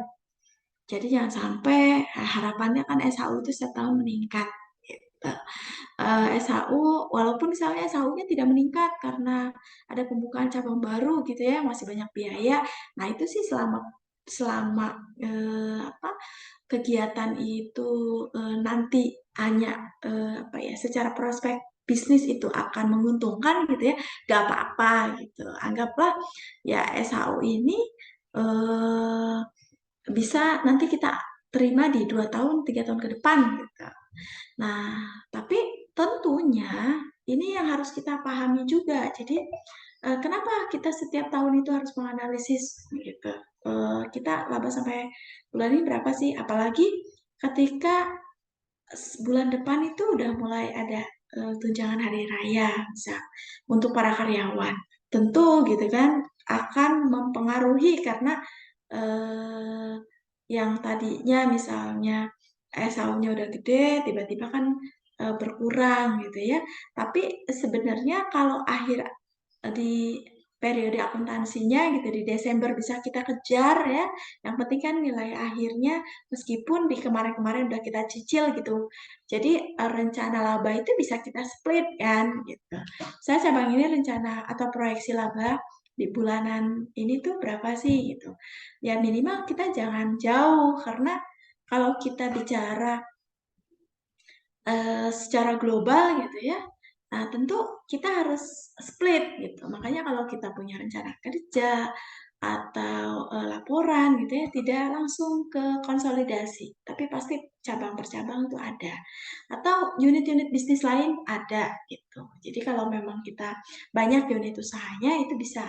Jadi jangan sampai harapannya kan SHU itu setiap tahun meningkat. Gitu. SHU, walaupun misalnya SHU-nya tidak meningkat karena ada pembukaan cabang baru gitu ya, masih banyak biaya. Nah itu sih selama kegiatan itu nanti hanya secara prospek bisnis itu akan menguntungkan gitu ya, gak apa-apa gitu. Anggaplah ya SHU ini bisa nanti kita terima di 2 tahun, 3 tahun ke depan gitu. Nah, tapi tentunya ini yang harus kita pahami juga. Jadi, kenapa kita setiap tahun itu harus menganalisis gitu. Kita laba sampai bulan ini berapa sih? Apalagi ketika bulan depan itu udah mulai ada tunjangan hari raya, misal untuk para karyawan. Tentu gitu kan akan mempengaruhi karena yang tadinya misalnya SAU-nya udah gede, tiba-tiba kan berkurang gitu ya. Tapi sebenarnya kalau akhir di periode akuntansinya gitu di Desember bisa kita kejar ya. Yang penting kan nilai akhirnya meskipun di kemarin-kemarin udah kita cicil gitu. Jadi rencana laba itu bisa kita split kan gitu. Saya cabang ini rencana atau proyeksi laba di bulanan ini tuh berapa sih gitu. Ya minimal kita jangan jauh karena kalau kita bicara secara global gitu ya. Nah, tentu kita harus split gitu. Makanya kalau kita punya rencana kerja atau laporan gitu ya, tidak langsung ke konsolidasi, tapi pasti cabang per cabang itu ada. Atau unit-unit bisnis lain ada gitu. Jadi kalau memang kita banyak unit usahanya itu bisa.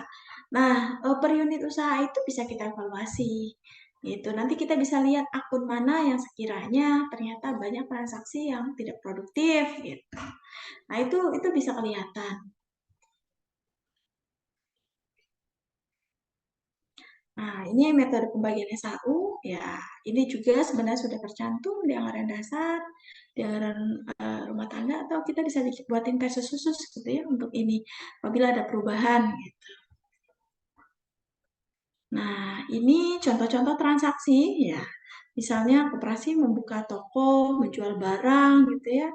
Nah, per unit usaha itu bisa kita evaluasi gitu. Nanti kita bisa lihat akun mana yang sekiranya ternyata banyak transaksi yang tidak produktif gitu. Nah, itu bisa kelihatan. Nah, ini metode pembagian SAU, ya ini juga sebenarnya sudah tercantum di anggaran dasar, di anggaran rumah tangga, atau kita bisa buatin versus khusus gitu ya untuk ini, apabila ada perubahan gitu. Nah, ini contoh-contoh transaksi ya. Misalnya koperasi membuka toko, menjual barang gitu ya.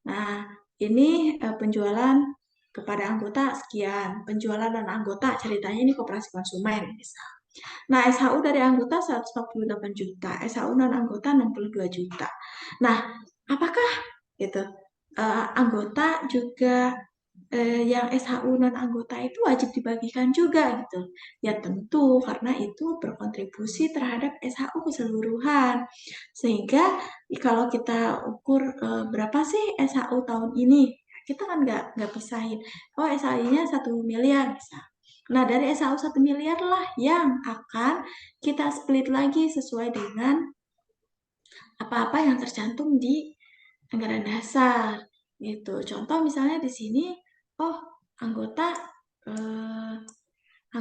Nah, ini penjualan kepada anggota sekian, penjualan dan anggota ceritanya ini koperasi konsumen misal. Nah, SHU dari anggota 148 juta, SHU non anggota 62 juta. Nah, apakah gitu anggota juga yang SHU non anggota itu wajib dibagikan juga gitu? Ya tentu karena itu berkontribusi terhadap SHU keseluruhan. Sehingga kalau kita ukur berapa sih SHU tahun ini, kita kan nggak pisahin. Oh, SHU-nya 1 miliar misal. Nah, dari SHU 1 miliar lah yang akan kita split lagi sesuai dengan apa-apa yang tercantum di anggaran dasar gitu. Contoh misalnya di sini, oh anggota 50%,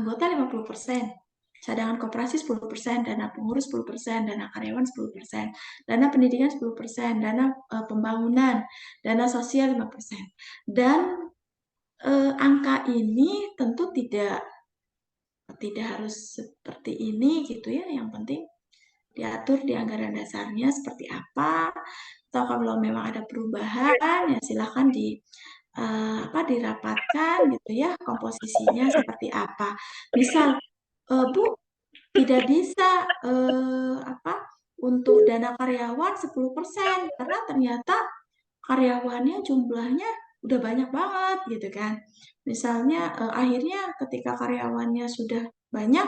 cadangan koperasi 10%, dana pengurus 10%, dana karyawan 10%, dana pendidikan 10%, dana pembangunan, dana sosial 5%. Dan angka ini tentu tidak harus seperti ini gitu ya, yang penting diatur di anggaran dasarnya seperti apa, atau kalau memang ada perubahan ya silahkan dirapatkan gitu ya, komposisinya seperti apa. Misal Bu tidak bisa untuk dana karyawan 10% karena ternyata karyawannya jumlahnya udah banyak banget gitu kan. Misalnya akhirnya ketika karyawannya sudah banyak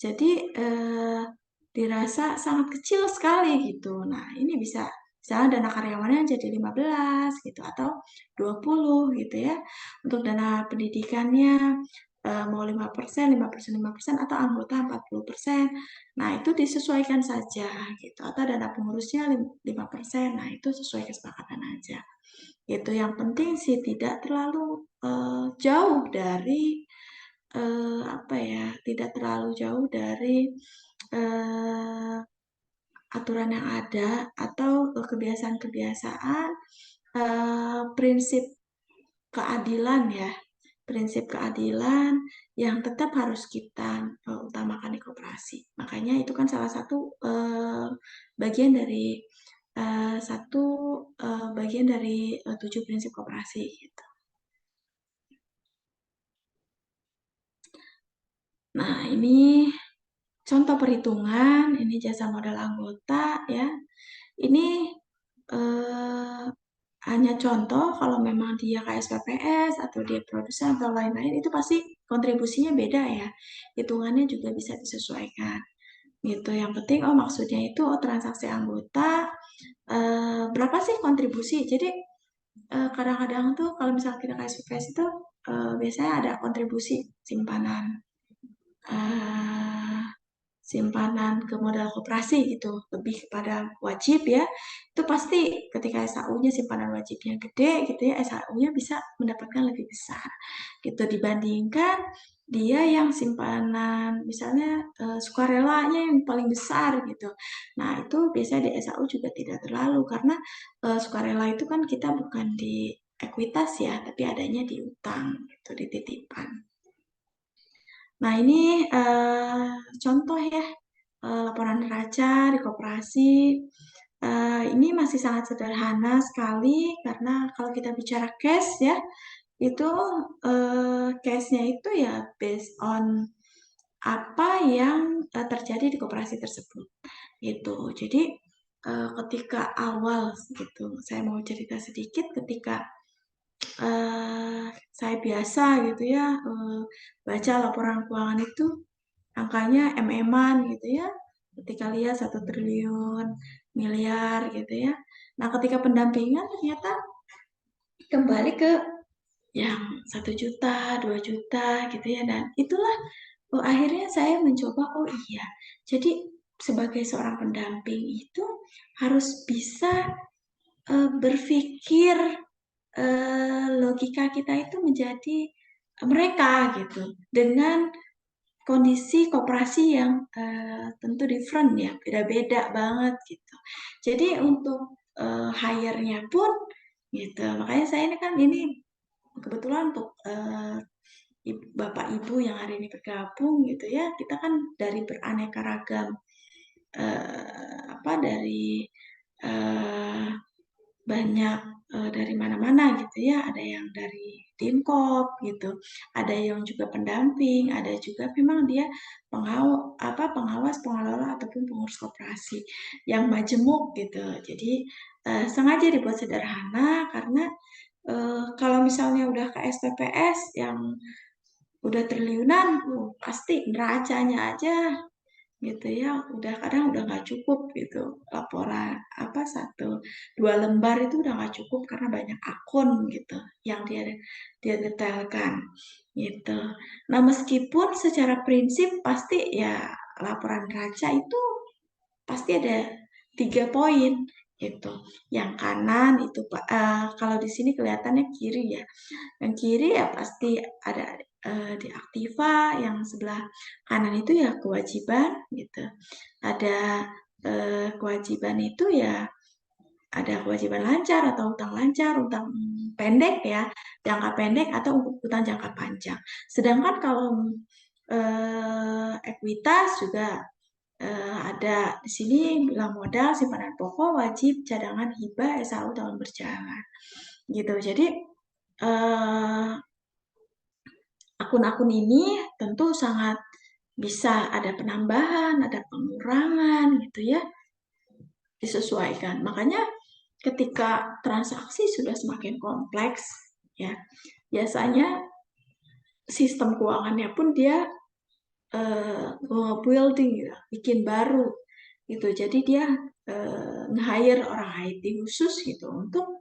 jadi dirasa sangat kecil sekali gitu. Nah, ini bisa misalnya dana karyawannya jadi 15 gitu atau 20 gitu ya. Untuk dana pendidikannya mau 5%, 5%, 5% atau anggota 40%. Nah, itu disesuaikan saja gitu. Atau dana pengurusnya 5%. Nah, itu sesuai kesepakatan aja. Gitu. Yang penting sih tidak terlalu jauh dari tidak terlalu jauh dari aturan yang ada atau kebiasaan-kebiasaan prinsip keadilan ya, prinsip keadilan yang tetap harus kita utamakan di koperasi. Makanya itu kan salah satu bagian dari 7 prinsip koperasi gitu. Nah, ini contoh perhitungan, ini jasa modal anggota ya. Ini hanya contoh kalau memang dia KSPPS atau dia produsen atau lain-lain itu pasti kontribusinya beda ya. Hitungannya juga bisa disesuaikan. Gitu. Yang penting maksudnya itu transaksi anggota berapa sih kontribusi. Jadi kadang-kadang tuh kalau misalnya kita KSPPS itu biasanya ada kontribusi simpanan simpanan ke modal koperasi gitu, lebih kepada wajib ya. Itu pasti ketika SAU-nya simpanan wajibnya gede gitu ya, SAU-nya bisa mendapatkan lebih besar gitu dibandingkan dia yang simpanan misalnya sukarelanya yang paling besar gitu. Nah, itu biasanya di SAU juga tidak terlalu karena sukarela itu kan kita bukan di ekuitas ya, tapi adanya di utang gitu, di titipan. Nah, ini contoh ya, laporan neraca di koperasi. Ini masih sangat sederhana sekali karena kalau kita bicara cash ya, itu cash-nya itu ya based on apa yang terjadi di koperasi tersebut. Gitu. Jadi ketika awal gitu, saya mau cerita sedikit ketika saya biasa gitu ya baca laporan keuangan itu angkanya MM-an gitu ya. Ketika lihat 1 triliun, miliar gitu ya. Nah, ketika pendampingan ternyata kembali ke yang 1 juta, 2 juta gitu ya. Dan itulah akhirnya saya mencoba, oh iya, jadi sebagai seorang pendamping itu harus bisa berpikir logika kita itu menjadi mereka gitu dengan kondisi koperasi yang tentu different ya, beda-beda banget gitu. Jadi untuk hire-nya pun gitu, makanya saya ini kebetulan untuk Bapak Ibu yang hari ini bergabung gitu ya, kita kan dari beraneka ragam dari banyak dari mana-mana gitu ya, ada yang dari Dinkop gitu, ada yang juga pendamping, ada juga memang dia pengawas, pengelola ataupun pengurus koperasi yang majemuk gitu. Jadi sengaja dibuat sederhana karena kalau misalnya udah ke SPPS yang udah triliunan, pasti neracanya aja gitu ya kadang udah nggak cukup gitu laporan 1-2 lembar itu udah nggak cukup karena banyak akun gitu yang dia detailkan gitu. Nah, meskipun secara prinsip pasti ya laporan neraca itu pasti ada 3 poin gitu. Yang kanan itu kalau di sini kelihatannya kiri ya. Yang kiri ya pasti ada di aktiva, yang sebelah kanan itu ya kewajiban gitu. Ada kewajiban itu ya ada kewajiban lancar atau utang lancar, utang pendek ya, jangka pendek atau utang jangka panjang. Sedangkan kalau ekuitas juga ada di sini bilang modal, simpanan pokok, wajib, cadangan, hibah, SAU tahun berjalan. Gitu. Jadi akun-akun ini tentu sangat bisa ada penambahan, ada pengurangan gitu ya, disesuaikan. Makanya ketika transaksi sudah semakin kompleks ya, biasanya sistem keuangannya pun dia building gitu, bikin baru gitu. Jadi dia nge-hire orang IT khusus gitu untuk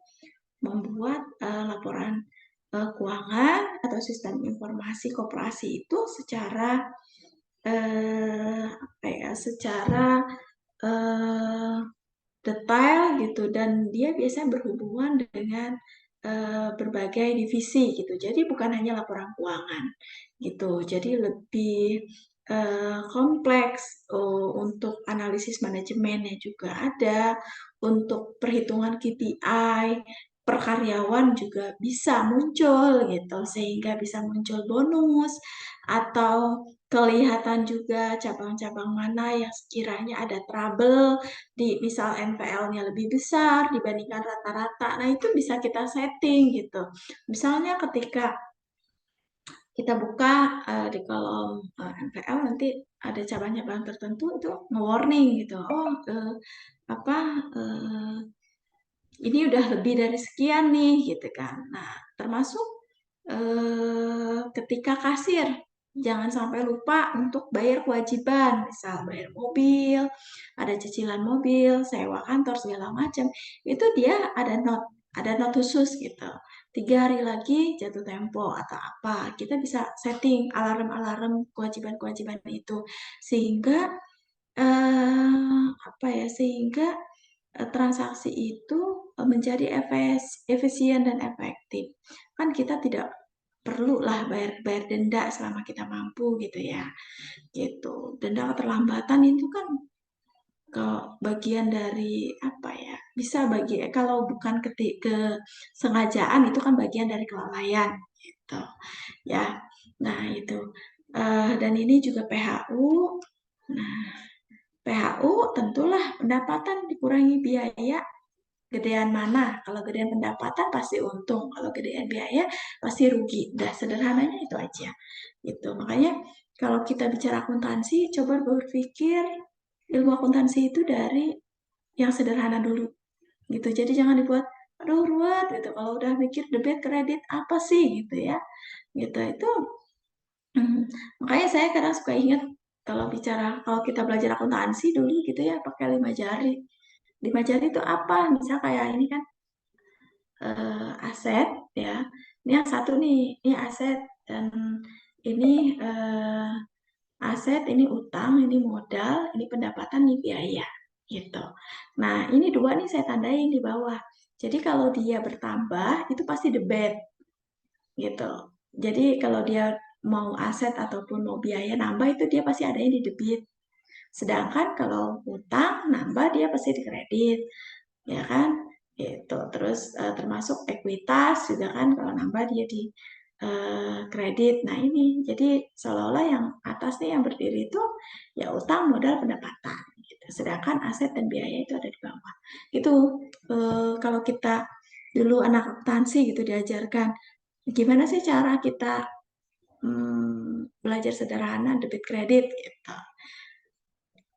membuat laporan keuangan atau sistem informasi koperasi itu secara detail gitu dan dia biasanya berhubungan dengan berbagai divisi gitu. Jadi bukan hanya laporan keuangan gitu. Jadi lebih kompleks untuk analisis manajemennya juga ada, untuk perhitungan KPI per karyawan juga bisa muncul gitu, sehingga bisa muncul bonus atau kelihatan juga cabang-cabang mana yang sekiranya ada trouble di misal NPL-nya lebih besar dibandingkan rata-rata. Nah, itu bisa kita setting gitu. Misalnya ketika kita buka di kolom NPL nanti ada cabang-cabang tertentu itu nge-warning gitu. ini udah lebih dari sekian nih gitu kan. Nah, termasuk ketika kasir, jangan sampai lupa untuk bayar kewajiban, misal bayar mobil, ada cicilan mobil, sewa kantor segala macam. Itu dia ada not khusus gitu. 3 hari lagi jatuh tempo atau apa, kita bisa setting alarm-alarm kewajiban-kewajiban itu sehingga apa ya, sehingga transaksi itu menjadi efisien dan efektif. Kan kita tidak perlulah bayar denda selama kita mampu gitu ya. Gitu. Denda keterlambatan itu kan bagian dari apa ya? Bisa kalau bukan kesengajaan itu kan bagian dari kelalaian gitu. Ya. Nah, itu. Dan ini juga PHU. Nah, PHU tentulah pendapatan dikurangi biaya, gedean mana? Kalau gedean pendapatan pasti untung, kalau gedean biaya pasti rugi. Udah sederhananya itu aja. Gitu. Makanya kalau kita bicara akuntansi, coba berpikir ilmu akuntansi itu dari yang sederhana dulu. Gitu. Jadi jangan dibuat aduh ruwet gitu. Kalau udah mikir debit kredit apa sih gitu ya. Gitu. Itu makanya saya kadang suka ingat kalau kita belajar akuntansi dulu gitu ya pakai 5 jari. 5 jari itu apa? Misal kayak ini kan aset ya. Ini yang satu nih, ini aset dan ini aset, ini utang, ini modal, ini pendapatan, ini biaya gitu. Nah, ini 2 nih saya tandain di bawah. Jadi kalau dia bertambah itu pasti debit gitu. Jadi kalau dia mau aset ataupun mau biaya nambah itu dia pasti adanya di debit. Sedangkan kalau utang nambah dia pasti di kredit, ya kan? Gitu. Terus termasuk ekuitas juga kan kalau nambah dia di kredit. Nah ini jadi seolah-olah yang atas nih yang berdiri itu ya utang, modal, pendapatan. Gitu. Sedangkan aset dan biaya itu ada di bawah. Itu kalau kita dulu anak akuntansi gitu diajarkan gimana sih cara kita belajar sederhana debit kredit gitu.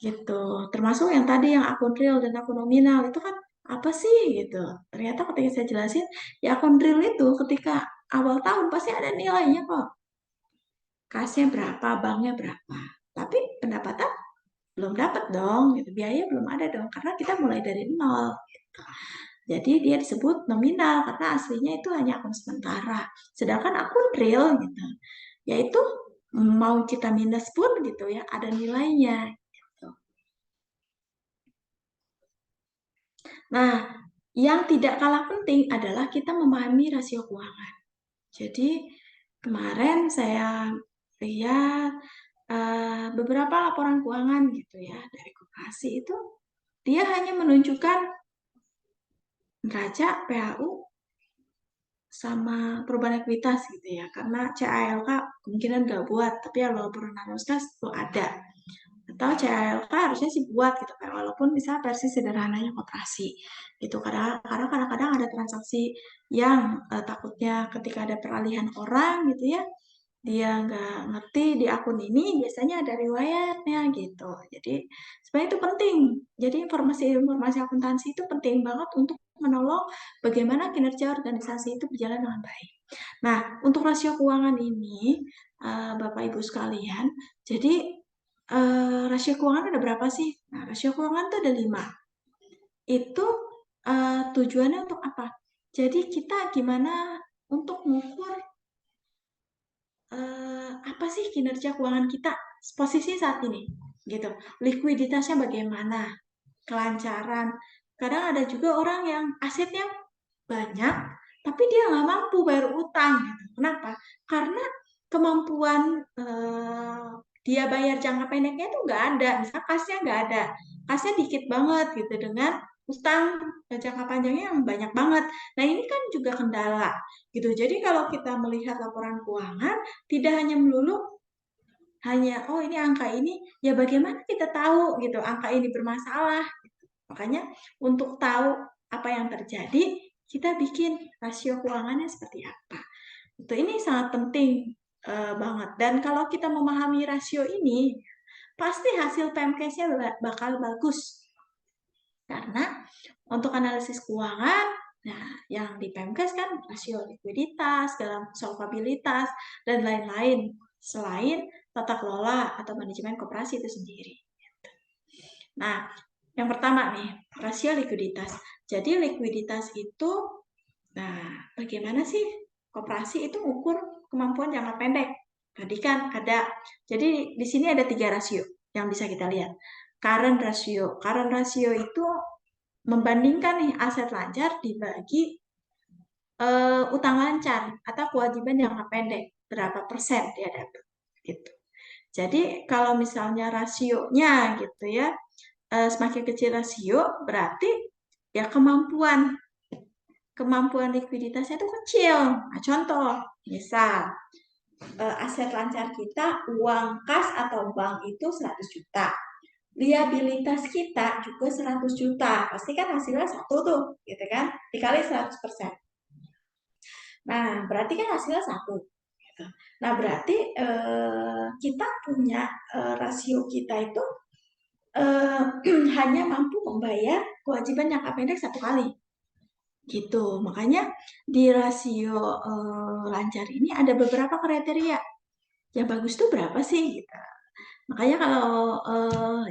Gitu. Termasuk yang tadi yang akun real dan akun nominal itu kan apa sih gitu. Ternyata ketika saya jelasin, ya akun real itu ketika awal tahun pasti ada nilainya kok. Kasnya berapa, banknya berapa. Tapi pendapatan belum dapat dong, gitu. Biaya belum ada dong karena kita mulai dari nol. Gitu. Jadi dia disebut nominal karena aslinya itu hanya akun sementara. Sedangkan akun real gitu, yaitu mau kita minus pun gitu ya ada nilainya. Nah, yang tidak kalah penting adalah kita memahami rasio keuangan. Jadi, kemarin saya lihat beberapa laporan keuangan gitu ya dari koperasi itu dia hanya menunjukkan neraca, PHU, sama perubahan ekuitas gitu ya. Karena CALK kemungkinan nggak buat, tapi ya laporan arus kas itu ada. Atau CALK harusnya sih buat gitu kan, walaupun bisa versi sederhananya koperasi gitu. Karena kadang-kadang ada transaksi yang takutnya ketika ada peralihan orang gitu ya, dia nggak ngerti di akun ini biasanya ada riwayatnya gitu. Jadi sebenarnya itu penting. Jadi informasi akuntansi itu penting banget untuk menolong bagaimana kinerja organisasi itu berjalan dengan baik. Nah, untuk rasio keuangan ini, Bapak Ibu sekalian, jadi rasio keuangan ada berapa sih? Nah, rasio keuangan itu ada 5. Itu tujuannya untuk apa? Jadi kita gimana untuk mengukur apa sih kinerja keuangan kita posisi saat ini, gitu. Likuiditasnya bagaimana, kelancaran. Kadang ada juga orang yang asetnya banyak, tapi dia nggak mampu bayar utang. Gitu. Kenapa? Karena kemampuan dia bayar jangka pendeknya itu nggak ada. Misal kasnya nggak ada, kasnya dikit banget gitu dengan utang jangka panjangnya yang banyak banget. Nah ini kan juga kendala gitu. Jadi kalau kita melihat laporan keuangan, tidak hanya melulu hanya oh ini angka ini, ya bagaimana kita tahu gitu angka ini bermasalah. Gitu. Makanya untuk tahu apa yang terjadi, kita bikin rasio keuangannya seperti apa. Itu ini sangat penting banget. Dan kalau kita memahami rasio ini, pasti hasil PMCAS-nya bakal bagus. Karena untuk analisis keuangan, nah yang di PMKes kan rasio likuiditas, dalam solvabilitas, dan lain-lain selain tata kelola atau manajemen koperasi itu sendiri. Nah, yang pertama nih, rasio likuiditas. Jadi likuiditas itu, nah bagaimana sih koperasi itu ukur kemampuan jangka pendek? Tadi kan ada, jadi di sini ada 3 rasio yang bisa kita lihat. Current ratio itu membandingkan nih aset lancar dibagi utang lancar atau kewajiban jangka pendek, berapa persen dia dapat gitu. Jadi kalau misalnya rasionya gitu ya, semakin kecil rasio berarti ya kemampuan likuiditasnya itu kecil. Nah, contoh, misal aset lancar kita uang kas atau bank itu 100 juta. Liabilitas kita juga 100 juta. Pasti kan hasilnya 1 tuh, gitu kan? Dikali 100%. Nah, berarti kan hasilnya 1. Gitu. Nah, berarti kita punya rasio kita itu hanya mampu membayar kewajiban jangka pendek 1 kali. Gitu. Makanya di rasio lancar ini ada beberapa kriteria. Yang bagus tuh berapa sih? Gitu. Makanya kalau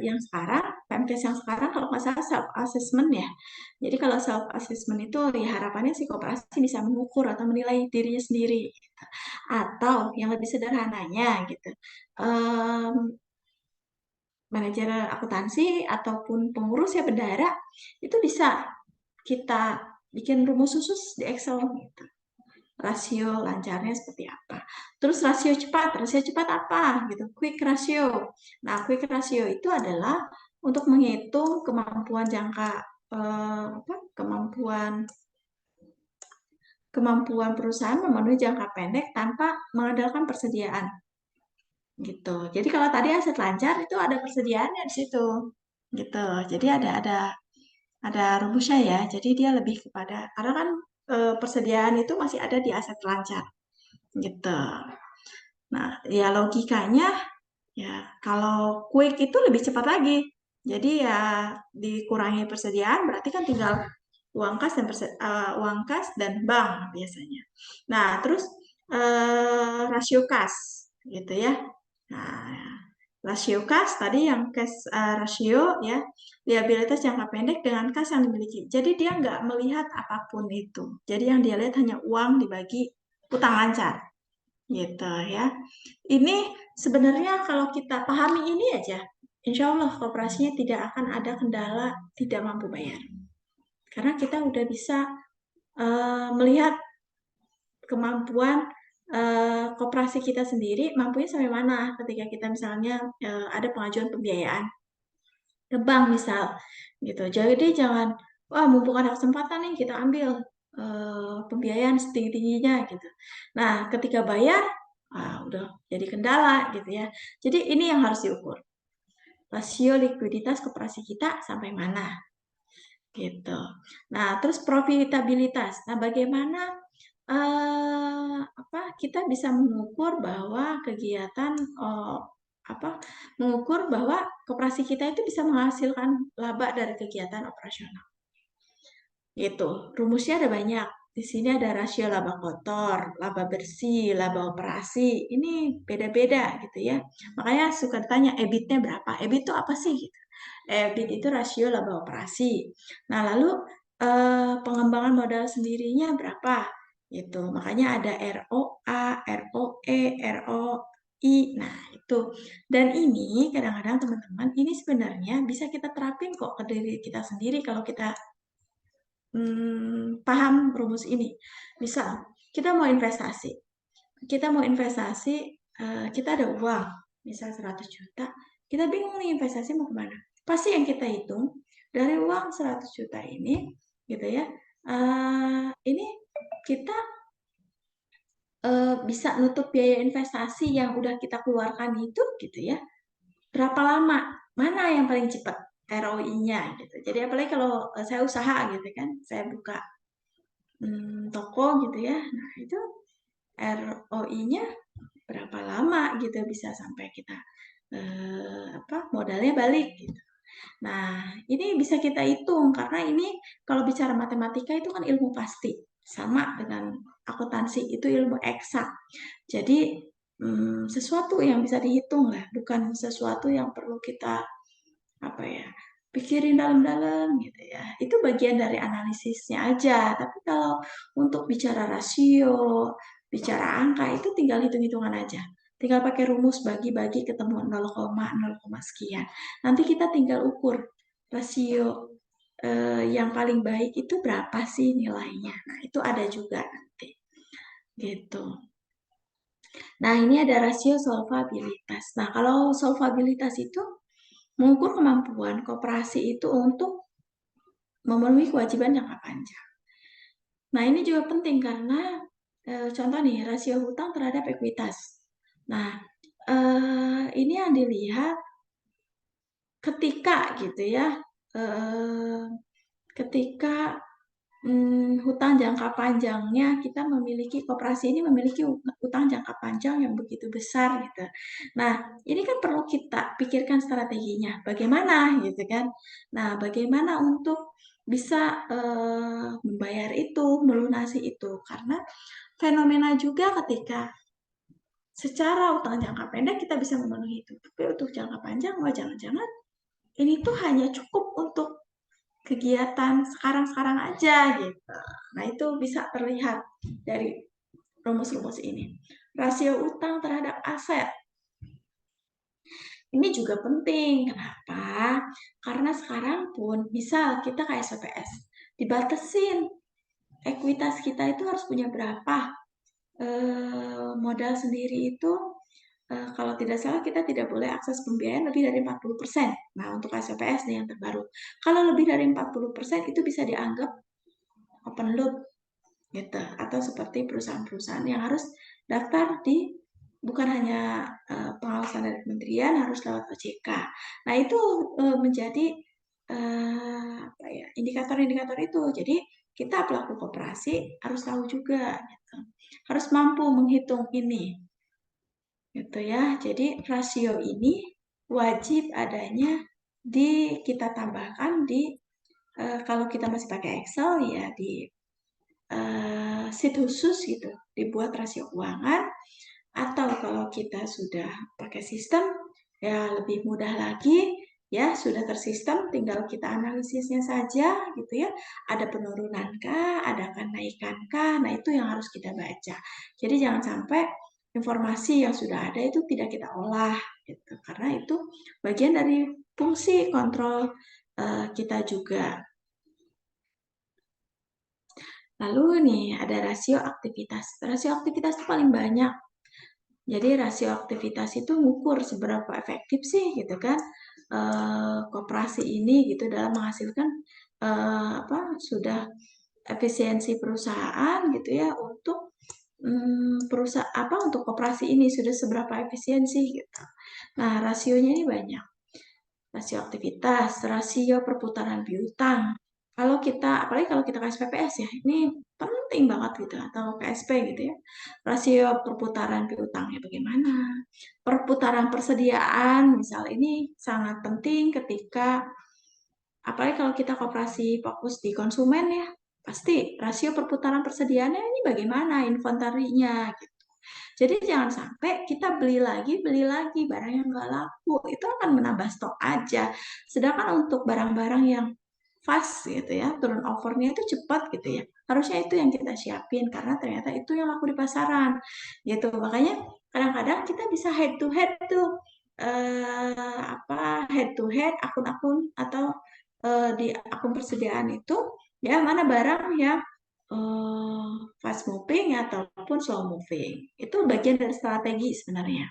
yang sekarang, PMKes yang sekarang kalau nggak salah self assessment ya. Jadi kalau self assessment itu ya harapannya si koperasi bisa mengukur atau menilai dirinya sendiri. Gitu. Atau yang lebih sederhananya gitu, manajer akuntansi ataupun pengurus ya bendahara itu bisa kita bikin rumus khusus di Excel gitu. Rasio lancarnya seperti apa. Terus rasio cepat apa gitu, quick ratio. Nah, quick ratio itu adalah untuk menghitung kemampuan jangka kemampuan perusahaan memenuhi jangka pendek tanpa mengandalkan persediaan. Gitu. Jadi kalau tadi aset lancar itu ada persediaannya di situ. Gitu. Jadi ada rumusnya ya. Jadi dia lebih kepada karena kan persediaan itu masih ada di aset lancar. Gitu. Nah, ya logikanya ya kalau quick itu lebih cepat lagi. Jadi ya dikurangi persediaan berarti kan tinggal uang kas dan bank biasanya. Nah, terus rasio kas gitu ya. Nah, rasio kas tadi yang cash rasio ya, liabilitas jangka pendek dengan kas yang dimiliki. Jadi dia nggak melihat apapun itu. Jadi yang dia lihat hanya uang dibagi utang lancar gitu ya. Ini sebenarnya kalau kita pahami ini aja, insya Allah koperasinya tidak akan ada kendala tidak mampu bayar. Karena kita udah bisa melihat kemampuan koperasi kita sendiri mampunya sampai mana ketika kita misalnya ada pengajuan pembiayaan ke bank misal gitu. Jadi jangan wah mumpung ada kesempatan nih kita ambil pembiayaan setinggi-tingginya gitu. Nah, ketika bayar udah jadi kendala gitu ya. Jadi ini yang harus diukur. Rasio likuiditas koperasi kita sampai mana gitu. Nah, terus profitabilitas. Nah, bagaimana kita bisa mengukur bahwa kegiatan mengukur bahwa koperasi kita itu bisa menghasilkan laba dari kegiatan operasional. Gitu. Rumusnya ada banyak. Di sini ada rasio laba kotor, laba bersih, laba operasi. Ini beda-beda gitu ya. Makanya suka ditanya EBIT-nya berapa? EBIT itu apa sih? Gitu. EBIT itu rasio laba operasi. Nah, lalu pengembangan modal sendirinya berapa? Gitu. Makanya ada ROA, ROE, ROI. Nah, itu. Dan ini kadang-kadang teman-teman, ini sebenarnya bisa kita terapin kok ke diri kita sendiri kalau kita paham rumus ini. Misal, kita mau investasi. Kita ada uang, misal 100 juta. Kita bingung nih investasi mau kemana. Pasti yang kita hitung, dari uang 100 juta ini, gitu ya, ini kita bisa nutup biaya investasi yang udah kita keluarkan itu, gitu ya, berapa lama? Mana yang paling cepat? ROI-nya gitu. Jadi apalagi kalau saya usaha gitu kan, saya buka toko gitu ya. Nah, itu ROI-nya berapa lama gitu bisa sampai kita modalnya balik gitu. Nah, ini bisa kita hitung karena ini kalau bicara matematika itu kan ilmu pasti, sama dengan akuntansi itu ilmu eksak. Jadi sesuatu yang bisa dihitung lah, bukan sesuatu yang perlu kita pikirin dalam-dalam gitu ya. Itu bagian dari analisisnya aja. Tapi kalau untuk bicara rasio, bicara angka itu tinggal hitung-hitungan aja. Tinggal pakai rumus bagi-bagi ketemu 0,0 sekian. Nanti kita tinggal ukur rasio yang paling baik itu berapa sih nilainya. Nah, itu ada juga nanti. Gitu. Nah, ini ada rasio solvabilitas. Nah, kalau solvabilitas itu mengukur kemampuan koperasi itu untuk memenuhi kewajiban jangka panjang. Nah, ini juga penting karena contoh nih, rasio hutang terhadap ekuitas. Nah, ini yang dilihat ketika gitu ya, ketika hutang jangka panjangnya kita memiliki koperasi ini memiliki hutang jangka panjang yang begitu besar gitu. Nah, ini kan perlu kita pikirkan strateginya, bagaimana gitu kan. Nah, bagaimana untuk bisa membayar itu, melunasi itu, karena fenomena juga ketika secara hutang jangka pendek kita bisa memenuhi itu, tapi untuk jangka panjang, wah jangan-jangan ini tuh hanya cukup untuk kegiatan sekarang-sekarang aja gitu. Nah, itu bisa terlihat dari rumus-rumus ini. Rasio utang terhadap aset. Ini juga penting. Kenapa? Karena sekarang pun misal kita ke SPPS, dibatasin ekuitas kita itu harus punya berapa. Modal sendiri itu kalau tidak salah kita tidak boleh akses pembiayaan lebih dari 40%. Nah, untuk SPPS nih yang terbaru. Kalau lebih dari 40% itu bisa dianggap open loop gitu, atau seperti perusahaan-perusahaan yang harus daftar di bukan hanya pengawasan dari kementerian, harus lewat OJK. Nah, itu menjadi indikator-indikator itu. Jadi kita pelaku koperasi harus tahu juga gitu. Harus mampu menghitung ini. Gitu ya. Jadi rasio ini wajib adanya kita tambahkan di kalau kita masih pakai Excel ya di sheet khusus gitu, dibuat rasio keuangan, atau kalau kita sudah pakai sistem ya lebih mudah lagi ya, sudah tersistem, tinggal kita analisisnya saja gitu ya, ada penurunan kah, ada kenaikan kah, nah itu yang harus kita baca. Jadi jangan sampai informasi yang sudah ada itu tidak kita olah gitu, karena itu bagian dari fungsi kontrol kita juga. Lalu nih ada rasio aktivitas. Rasio aktivitas itu paling banyak. Jadi rasio aktivitas itu ngukur seberapa efektif sih gitu kan koperasi ini gitu dalam menghasilkan sudah efisiensi perusahaan gitu ya untuk untuk koperasi ini sudah seberapa efisiensi gitu. Nah, rasionya ini banyak. Rasio aktivitas, rasio perputaran piutang. Apalagi kalau kita ke SPPS ya, ini penting banget gitu, atau KSP gitu ya. Rasio perputaran piutangnya bagaimana? Perputaran persediaan, misal ini sangat penting ketika, apalagi kalau kita koperasi fokus di konsumen ya, pasti rasio perputaran persediaannya ini bagaimana inventory-nya gitu. Jadi jangan sampai kita beli lagi barang yang nggak laku, itu akan menambah stok aja. Sedangkan untuk barang-barang yang fast gitu ya, turnover-nya itu cepat gitu ya. Harusnya itu yang kita siapin karena ternyata itu yang laku di pasaran. Gitu. Makanya kadang-kadang kita bisa head to head tuh head to head akun-akun atau di akun persediaan itu ya mana barang yang fast moving ataupun slow moving. Itu bagian dari strategi sebenarnya.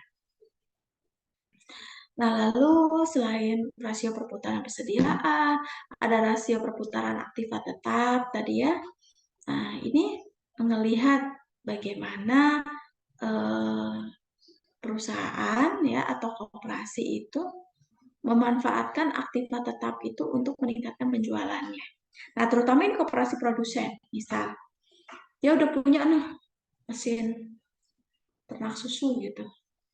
Nah, lalu selain rasio perputaran persediaan, ada rasio perputaran aktiva tetap tadi ya. Nah, ini melihat bagaimana perusahaan ya atau koperasi itu memanfaatkan aktiva tetap itu untuk meningkatkan penjualannya. Nah, terutama ini koperasi produsen, misal dia udah punya mesin ternak susu gitu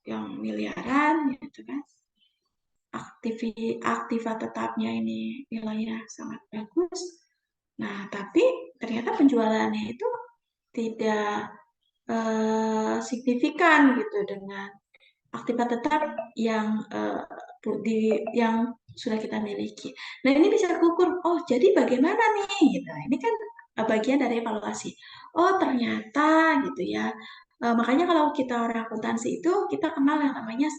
yang miliaran gitu kan, aktiva tetapnya ini nilainya sangat bagus. Nah, tapi ternyata penjualannya itu tidak signifikan gitu dengan aktiva tetap yang yang sudah kita miliki. Nah, ini bisa diukur. Oh, jadi bagaimana nih? Gitu. Ini kan bagian dari evaluasi. Oh, ternyata gitu ya. Makanya kalau kita orang akuntansi itu kita kenal yang namanya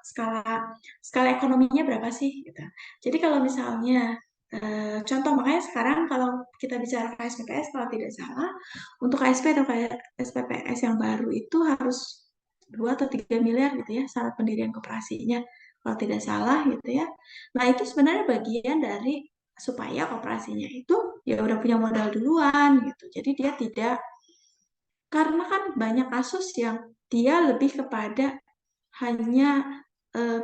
skala ekonominya berapa sih? Gitu. Jadi kalau misalnya contoh, makanya sekarang kalau kita bicara KSPPS, kalau tidak salah, untuk KSP atau KSPPS yang baru itu harus 2 atau 3 miliar gitu ya, syarat pendirian koperasinya, kalau tidak salah gitu ya. Nah, itu sebenarnya bagian dari supaya koperasinya itu ya udah punya modal duluan gitu. Jadi dia tidak, karena kan banyak kasus yang dia lebih kepada hanya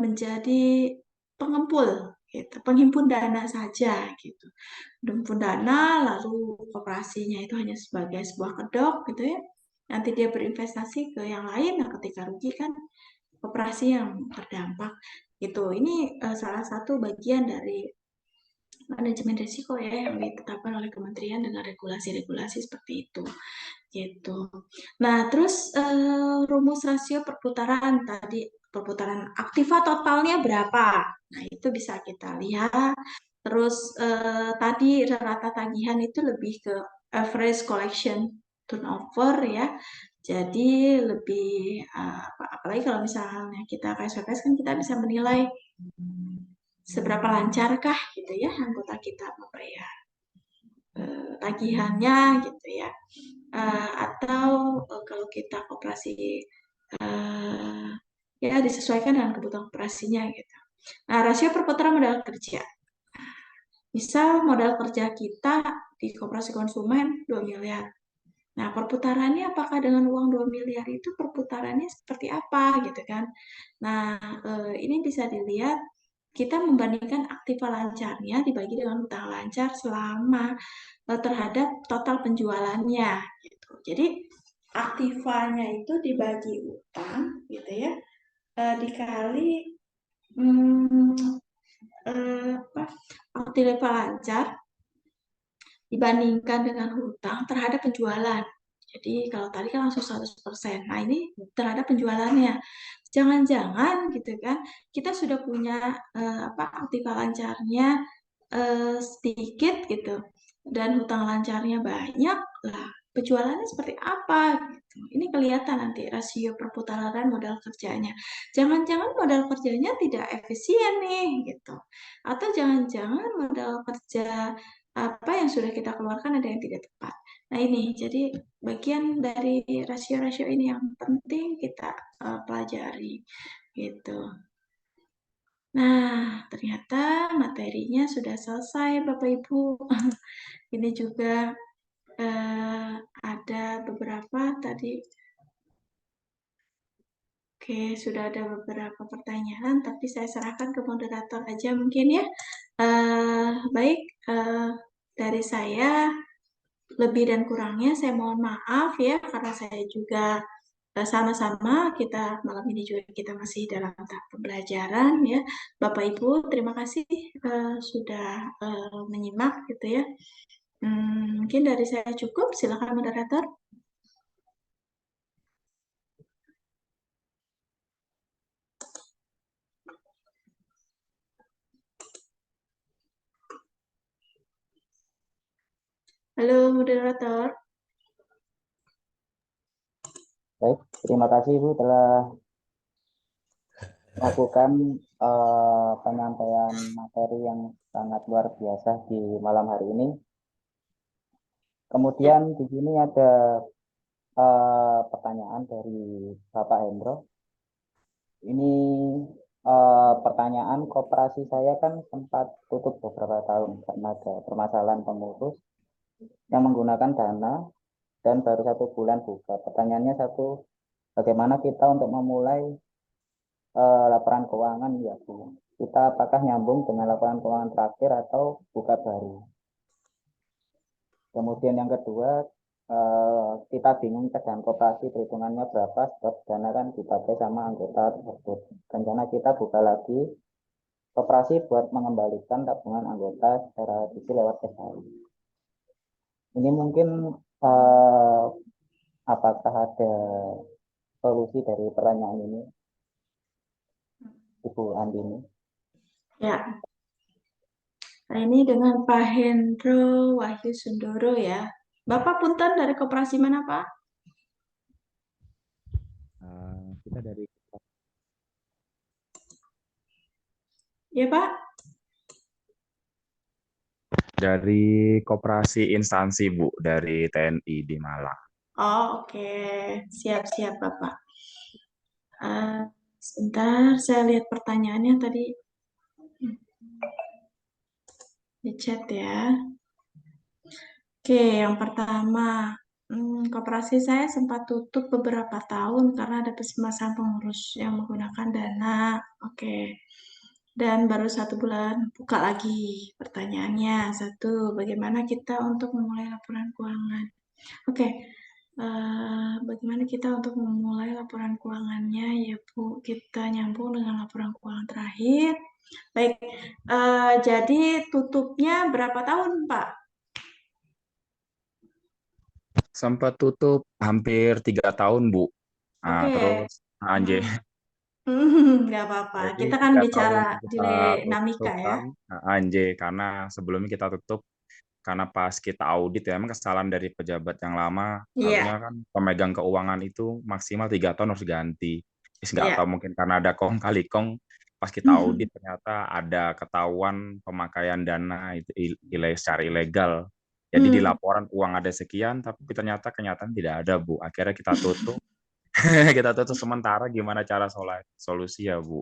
menjadi pengempul gitu, penghimpun dana saja gitu. Menghimpun dana lalu koperasinya itu hanya sebagai sebuah kedok gitu ya. Nanti dia berinvestasi ke yang lain, nah ketika rugi kan koperasi yang terdampak gitu. Ini salah satu bagian dari manajemen risiko ya yang ditetapkan oleh kementerian dengan regulasi-regulasi seperti itu gitu. Nah, terus rumus rasio perputaran tadi, perputaran aktiva totalnya berapa? Nah, itu bisa kita lihat. Terus tadi rata tagihan itu lebih ke average collection turnover ya. Jadi lebih apalagi kalau misalnya kita KSPPS kan kita bisa menilai seberapa lancarkah gitu ya anggota kita membayar tagihannya gitu ya. Atau kalau kita koperasi ya disesuaikan dengan kebutuhan koperasinya gitu. Nah, rasio perputaran modal kerja. Misal modal kerja kita di koperasi konsumen 2 miliar. Nah, perputarannya apakah dengan uang 2 miliar itu perputarannya seperti apa gitu kan. Nah, ini bisa dilihat kita membandingkan aktiva lancarnya dibagi dengan hutang lancar selama terhadap total penjualannya gitu. Jadi aktivanya itu dibagi utang gitu ya, dikali aktiva lancar dibandingkan dengan hutang terhadap penjualan. Jadi kalau tadi kan langsung 100%. Nah, ini terhadap penjualannya. Jangan-jangan gitu kan, kita sudah punya aktiva lancarnya sedikit gitu dan hutang lancarnya banyak, lah penjualannya seperti apa gitu. Ini kelihatan nanti rasio perputaran modal kerjanya. Jangan-jangan modal kerjanya tidak efisien nih gitu. Atau jangan-jangan modal kerja apa yang sudah kita keluarkan ada yang tidak tepat. Nah, ini jadi bagian dari rasio-rasio ini yang penting kita pelajari gitu. Nah, ternyata materinya sudah selesai Bapak Ibu. Ini juga ada beberapa tadi. Oke, sudah ada beberapa pertanyaan, tapi saya serahkan ke moderator aja mungkin ya. Baik, dari saya lebih dan kurangnya saya mohon maaf ya, karena saya juga sama-sama kita malam ini juga kita masih dalam tahap pembelajaran ya. Bapak Ibu, terima kasih sudah menyimak gitu ya. Mungkin dari saya cukup, silakan moderator. Halo moderator. Baik, terima kasih Ibu telah melakukan penyampaian materi yang sangat luar biasa di malam hari ini. Kemudian di sini ada pertanyaan dari Bapak Hendro. Ini pertanyaan, koperasi saya kan sempat tutup beberapa tahun karena ada permasalahan pengurus yang menggunakan dana dan baru 1 bulan buka. Pertanyaannya satu, bagaimana kita untuk memulai laporan keuangan ya Bu? Kita apakah nyambung dengan laporan keuangan terakhir atau buka baru? Kemudian yang kedua, kita bingung cadangan koperasi perhitungannya berapa sebab dana kan dipakai sama anggota tersebut. Rencana kita buka lagi koperasi buat mengembalikan tabungan anggota secara diisi lewat SHI. Ini mungkin apakah ada solusi dari pertanyaan ini, Ibu Andini? Ya, nah ini dengan Pak Hendro Wahyu Sundoro ya. Bapak punten dari koperasi mana, Pak? Kita Ya, Pak? dari koperasi instansi, Bu, dari TNI di Malang. Oh, oke. Siap-siap, Bapak. Sebentar, saya lihat pertanyaannya tadi di chat ya. Oke, yang pertama, koperasi saya sempat tutup beberapa tahun karena ada permasalahan pengurus yang menggunakan dana. Oke. Dan baru 1 bulan buka lagi. Pertanyaannya, 1, bagaimana kita untuk memulai laporan keuangan? Oke, bagaimana kita untuk memulai laporan keuangannya ya Bu? Kita nyambung dengan laporan keuangan terakhir. Baik, jadi tutupnya berapa tahun Pak? Sempat tutup hampir 3 tahun, Bu. Nah, Oke. terus anjay. Nggak apa-apa. Jadi Kita kan 3 bicara tahun di kita dinamika tutup ya. kan, anjay, karena sebelumnya kita tutup karena pas kita audit ya, emang kesalahan dari pejabat yang lama, harusnya Iya, kan pemegang keuangan itu maksimal 3 tahun harus ganti. Terus nggak iya. tahu mungkin karena ada kong kali kong, pas kita audit ternyata ada ketahuan pemakaian dana itu secara ilegal. Jadi di laporan uang ada sekian, tapi ternyata kenyataan tidak ada, Bu. Akhirnya kita tutup. Kita tutup sementara gimana cara solusi ya, Bu.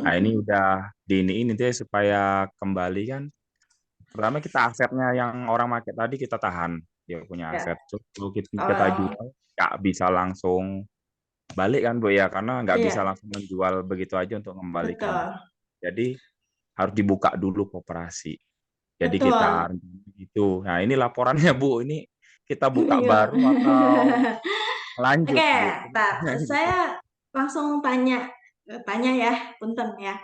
Nah, ini udah ini deh supaya kembali kan. Pertama kita asetnya yang orang pakai tadi kita tahan. Dia punya Ya. aset. Kita jual, nggak bisa langsung balik kan, Bu ya. Karena nggak bisa Iya, langsung menjual begitu aja untuk mengembalikan. betul. Jadi harus dibuka dulu koperasi. Jadi Betul. kita itu. Nah, ini laporannya, Bu. Ini kita buka Iya. baru atau lanjut, Oke, Bu? Tar. Saya langsung tanya ya, punten ya.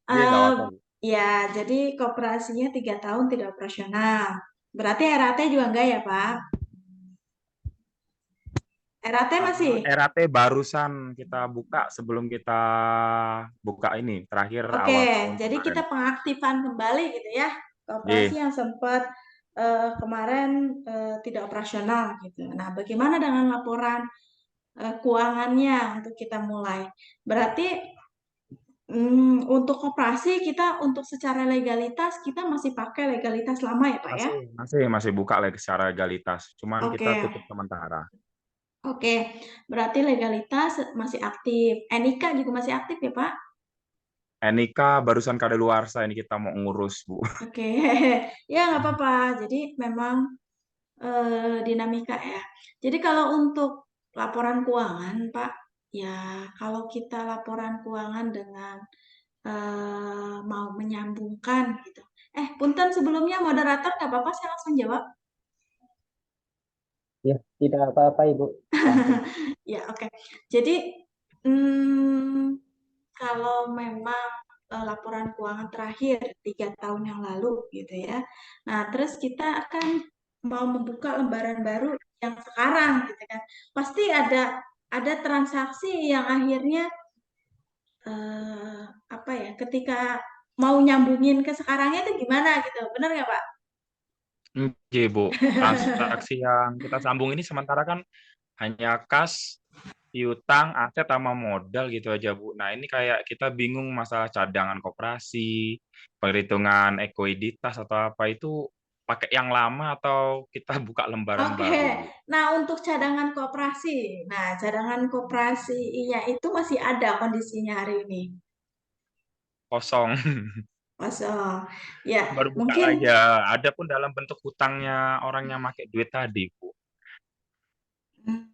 Iya, nggak apa-apa, Bu. Ya, jadi koperasinya 3 tahun tidak operasional. Berarti RAT juga enggak ya, Pak? RAT masih? RAT barusan kita buka sebelum kita buka ini terakhir awal Oke, tahun jadi kemarin. kita pengaktifan kembali gitu ya. Koperasi yang sempat kemarin tidak operasional gitu. Nah, bagaimana dengan laporan keuangannya untuk kita mulai? Berarti untuk koperasi kita untuk secara legalitas kita masih pakai legalitas lama ya Pak ya? Masih buka lagi secara legalitas. Cuman Oke, kita tutup sementara. oke. Berarti legalitas masih aktif. NIK juga masih aktif ya Pak? NIK barusan kadaluarsa ini kita mau ngurus, Bu. Oke, ya nggak apa-apa. Jadi memang dinamika ya. Jadi kalau untuk laporan keuangan Pak, ya kalau kita laporan keuangan dengan mau menyambungkan gitu. Punten sebelumnya moderator nggak apa-apa, saya langsung jawab. Ya, tidak apa-apa, Ibu. Langsung. Ya, oke. Jadi, kalau memang laporan keuangan terakhir 3 tahun yang lalu gitu ya. Nah, terus kita akan mau membuka lembaran baru yang sekarang gitu kan. Pasti ada transaksi yang akhirnya apa ya, ketika mau nyambungin ke sekarangnya itu gimana gitu. Benar nggak, Pak? Oke, Bu. Transaksi yang kita sambung ini sementara kan hanya kas, piutang, aset sama modal gitu aja, Bu. Nah, ini kayak kita bingung masalah cadangan koperasi, perhitungan ekuiditas atau apa itu pakai yang lama atau kita buka lembaran Oke, baru, Bu. nah untuk cadangan koperasi, nah cadangan koperasinya itu masih ada kondisinya hari ini. Kosong. Kosong. Ya, Baru buka mungkin lagi ya. Ada pun dalam bentuk hutangnya orang yang pakai duit tadi, Bu. hmm,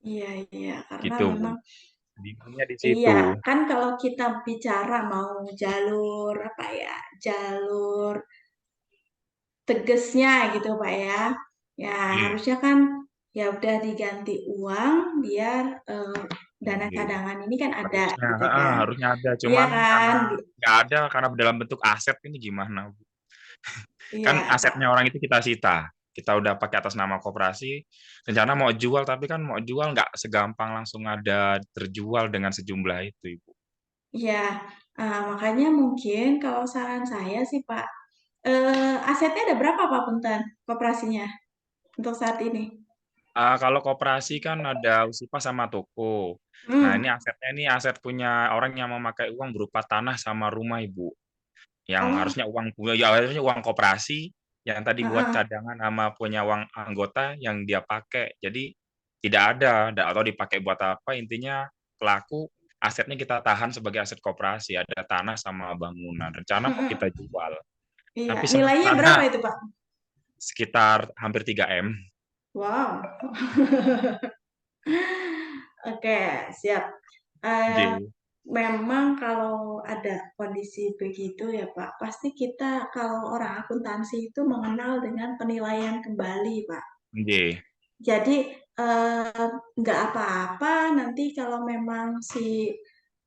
iya iya karena Gitu, Bu. memang Bingungnya di iya situ. kan kalau kita bicara mau jalur apa ya, jalur tegesnya gitu Pak ya. Ya Iya. harusnya kan ya udah diganti uang biar dana Oke. cadangan ini kan ada Harusnya, gitu kan. harusnya ada, Iya cuman kan? karena nggak ada, karena dalam bentuk aset ini gimana, Bu? Iya, Kan Pak. asetnya orang itu kita sita. Kita udah pakai atas nama koperasi, rencana mau jual, tapi kan mau jual nggak segampang langsung ada terjual dengan sejumlah itu, Ibu. Iya, makanya mungkin kalau saran saya sih, Pak, asetnya ada berapa, Pak, punten koperasinya untuk saat ini? Kalau koperasi kan ada USIPA sama toko. Nah, ini Hmm. asetnya ini aset punya orang yang memakai uang berupa tanah sama rumah, Ibu. Yang Oh, harusnya harusnya uang koperasi, yang tadi buat heeh. cadangan sama punya uang anggota yang dia pakai. Jadi tidak ada, atau dipakai buat apa, intinya pelaku asetnya kita tahan sebagai aset koperasi, ada tanah sama bangunan. Rencana mau kita jual. Iya, Tapi nilainya berapa sementara itu, Pak? sekitar hampir 3 M. Wow. Oke, siap. Eh, J. memang kalau ada kondisi begitu ya Pak, pasti kita kalau orang akuntansi itu mengenal dengan penilaian kembali Pak. J. Jadi nggak apa-apa nanti kalau memang si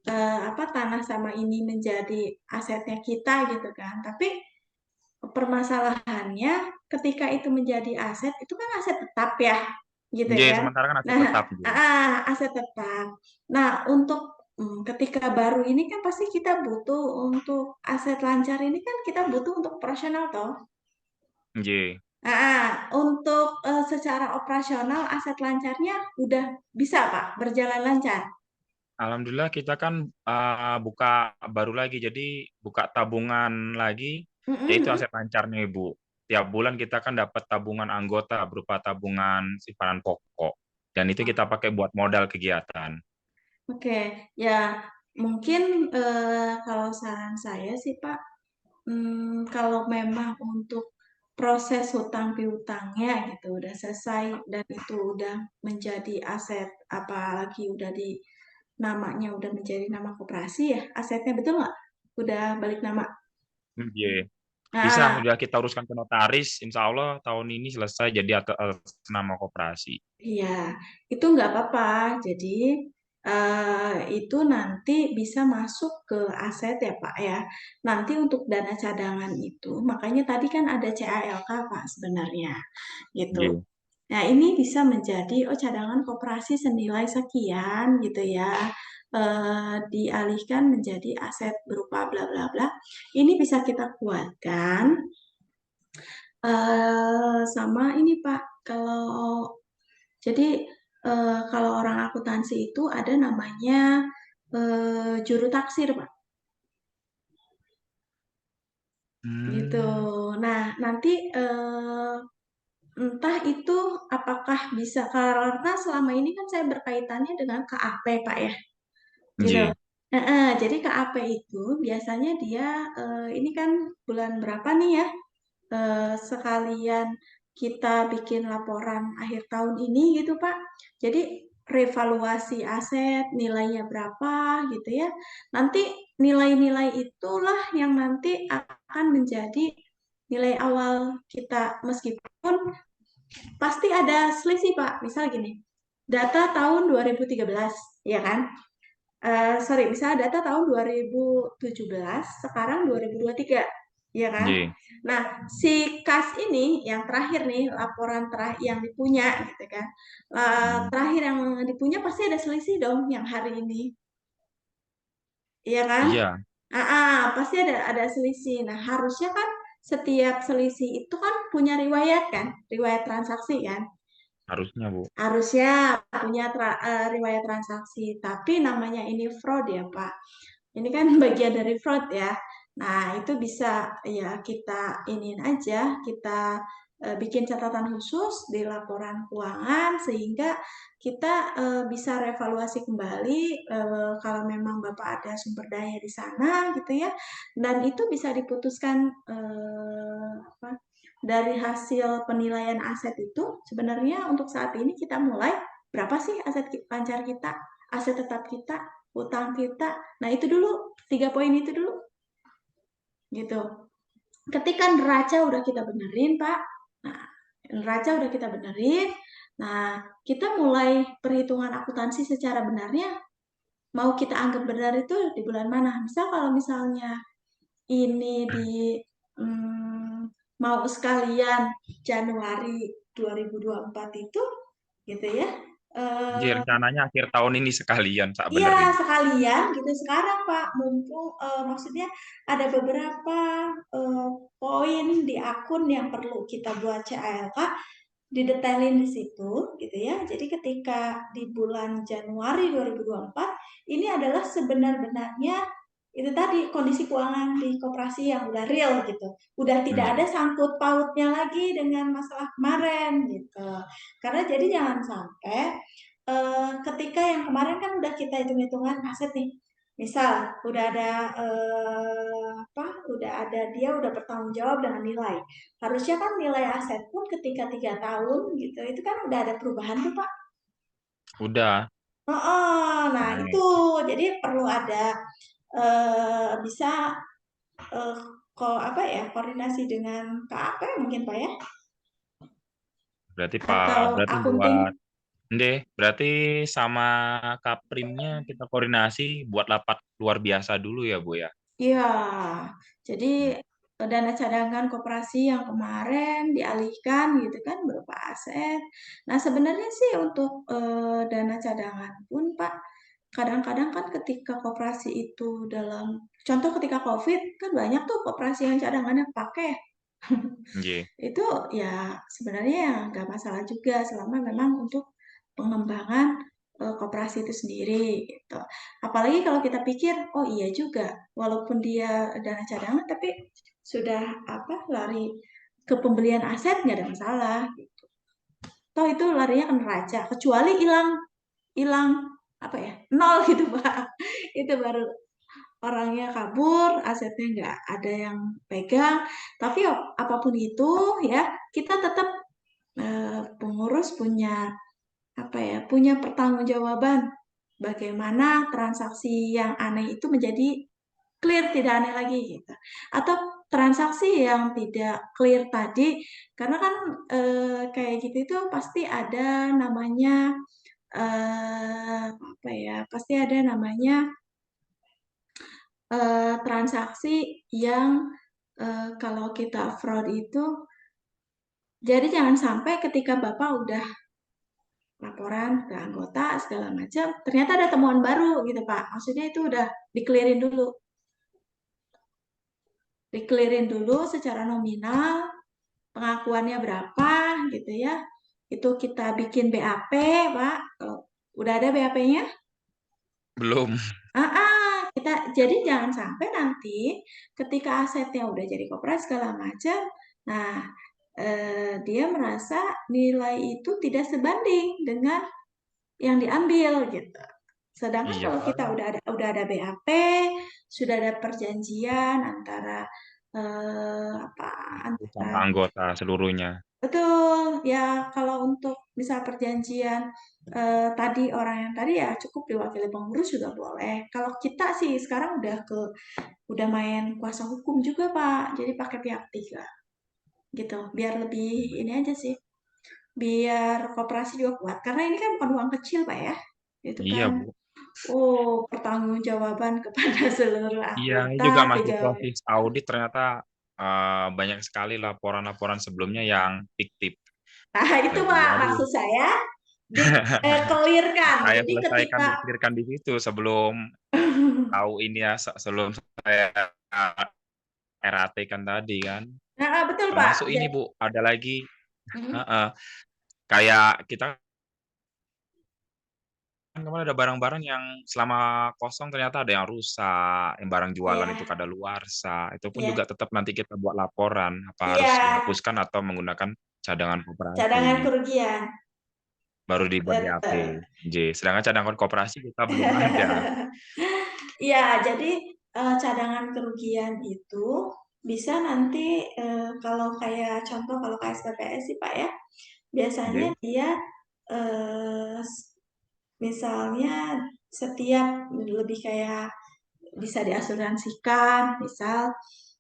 tanah sama ini menjadi asetnya kita gitu kan. Tapi permasalahannya ketika itu menjadi aset, itu kan aset tetap ya, gitu J, kan. sementara kan aset Nah, tetap, J. aset tetap. Nah, untuk ketika baru ini kan pasti kita butuh untuk aset lancar ini kan kita butuh untuk operasional toh. J. Untuk secara operasional aset lancarnya udah bisa Pak berjalan lancar. Alhamdulillah kita kan buka baru lagi, jadi buka tabungan lagi, Mm, yaitu mm, mm. aset lancarnya, Ibu. Tiap bulan kita kan dapat tabungan anggota berupa tabungan simpanan pokok, dan itu kita pakai buat modal kegiatan. Oke, ya mungkin kalau saran saya sih Pak, kalau memang untuk proses hutang piutangnya gitu udah selesai dan itu udah menjadi aset, apalagi udah di namanya udah menjadi nama koperasi ya, asetnya betul nggak? Udah balik nama. J. Bisa, Nah, udah kita uruskan ke notaris, insya Allah tahun ini selesai jadi atas nama koperasi. iya, itu nggak apa-apa. Jadi itu nanti bisa masuk ke aset ya Pak ya. Nanti untuk dana cadangan itu, makanya tadi kan ada CALK Pak sebenarnya gitu. J. Nah ini bisa menjadi cadangan koperasi senilai sekian gitu ya. Dialihkan menjadi aset berupa bla bla bla. Ini bisa kita kuatkan sama ini Pak. Jadi kalau orang akuntansi itu ada namanya juru taksir, Pak. Gitu. Hmm. Nah, nanti entah itu apakah bisa karena selama ini kan saya berkaitannya dengan KAP, Pak ya. Gitu. J. Jadi KAP itu biasanya dia ini kan bulan berapa nih ya? Sekalian kita bikin laporan akhir tahun ini gitu Pak. Jadi revaluasi aset nilainya berapa gitu ya. Nanti nilai-nilai itulah yang nanti akan menjadi nilai awal kita meskipun pasti ada selisih Pak. Misal gini, data tahun 2013 ya kan? Misalnya data tahun 2017, sekarang 2023, ya kan? J. Nah, si kas ini yang terakhir nih, laporan terakhir yang dipunya, gitu kan? Terakhir yang dipunya pasti ada selisih dong yang hari ini, iya kan? Iya, Pasti ada selisih. Nah, harusnya kan setiap selisih itu kan punya riwayat kan, riwayat transaksi kan? harusnya, Bu. Harusnya punya riwayat transaksi, tapi namanya ini fraud ya Pak. Ini kan bagian dari fraud ya. Nah, itu bisa ya kita iniin aja, kita bikin catatan khusus di laporan keuangan sehingga kita bisa revaluasi kembali kalau memang Bapak ada sumber daya di sana gitu ya. Dan itu bisa diputuskan dari hasil penilaian aset itu sebenarnya untuk saat ini kita mulai berapa sih aset lancar kita, aset tetap kita, utang kita. Nah, itu dulu 3 poin itu dulu gitu. Ketika neraca udah kita benerin, Pak. Nah, neraca udah kita benerin, Nah, kita mulai perhitungan akuntansi secara benarnya, mau kita anggap benar itu di bulan mana? Misal kalau misalnya ini mau sekalian Januari 2024 itu, gitu ya. Jadi rencananya akhir tahun ini sekalian sak Iya, benerin. sekalian gitu sekarang Pak, mumpung maksudnya ada beberapa poin di akun yang perlu kita buat CALK, didetailin di situ gitu ya. Jadi ketika di bulan Januari 2024 ini adalah sebenar-benarnya itu tadi kondisi keuangan di koperasi yang udah real gitu. Udah tidak ada sangkut pautnya lagi dengan masalah kemarin gitu. Karena jadi jangan sampai ketika yang kemarin kan udah kita hitung-hitungan aset nih. Misal udah ada dia udah bertanggung jawab dengan nilai. Harusnya kan nilai aset pun ketika 3 tahun gitu, itu kan udah ada perubahan tuh Pak. Udah. Nah Naik. itu jadi perlu ada bisa koordinasi dengan KAP mungkin Pak ya, Berarti atau berarti akunting. buat berarti sama Kaprimnya kita koordinasi buat rapat luar biasa dulu ya, Bu ya. Iya, jadi dana cadangan koperasi yang kemarin dialihkan gitu kan berupa aset. Nah sebenarnya sih untuk dana cadangan pun Pak, kadang-kadang kan ketika koperasi itu contoh ketika COVID kan banyak tuh koperasi yang cadangannya pakai. Nggih. Itu ya sebenarnya ya nggak masalah juga selama memang untuk pengembangan koperasi itu sendiri gitu. Apalagi kalau kita pikir, oh iya juga, walaupun dia dana cadangan tapi sudah lari ke pembelian aset nggak ada masalah. Gitu. Toh itu larinya ke neraca, kecuali hilang nol gitu Pak. Itu baru orangnya kabur, asetnya nggak ada yang pegang. Tapi apapun itu ya, kita tetap pengurus punya punya pertanggungjawaban bagaimana transaksi yang aneh itu menjadi clear, tidak aneh lagi gitu. Atau transaksi yang tidak clear tadi, karena kan kayak gitu itu pasti ada namanya pasti ada namanya transaksi yang kalau kita fraud itu, jadi jangan sampai ketika Bapak udah laporan ke anggota segala macam, ternyata ada temuan baru gitu Pak. Maksudnya itu udah di-clearin dulu secara nominal, pengakuannya berapa gitu ya. Itu kita bikin BAP Pak. Udah ada BAP-nya? Belum. Jadi jangan sampai nanti ketika asetnya udah jadi koperasi segala macam, nah dia merasa nilai itu tidak sebanding dengan yang diambil gitu. Sedangkan Iya. kalau kita udah ada BAP, sudah ada perjanjian antara Sama anggota seluruhnya. betul ya, kalau untuk misal perjanjian tadi orang yang tadi ya cukup diwakili pengurus juga boleh. Kalau kita sih sekarang udah main kuasa hukum juga Pak, jadi pakai pihak tiga gitu, biar lebih ini aja sih, biar koperasi juga kuat. Karena ini kan bukan uang kecil Pak ya, itu Iya, kan. Bu. Pertanggungjawaban kepada seluruh Iya, ini anggota, juga masih pejabat. proses audit ternyata banyak sekali laporan-laporan sebelumnya yang fiktif. Nah, itu Pak, Jadi maksud saya dikelirkan. saya Jadi selesaikan ketika dikirkan di situ sebelum tahu ini ya, sebelum saya RAT kan tadi kan. nah, betul Termasuk Pak. ini Bu, ada lagi Mm, kayak kita kan kemarin ada barang-barang yang selama kosong ternyata ada yang rusak, yang barang jualan itu Iya, kadaluarsa. Itu pun iya, juga tetap nanti kita buat laporan, apa harus iya, dihapuskan atau menggunakan cadangan cadangan koperasi. kerugian. Baru dibuat BAP. Betul. Sedangkan cadangan koperasi kita belum ada. Iya, jadi cadangan kerugian itu bisa nanti kalau kayak contoh kalau KSPPS sih Pak ya, biasanya Nggih. dia eh, misalnya setiap lebih kayak bisa diasuransikan, misal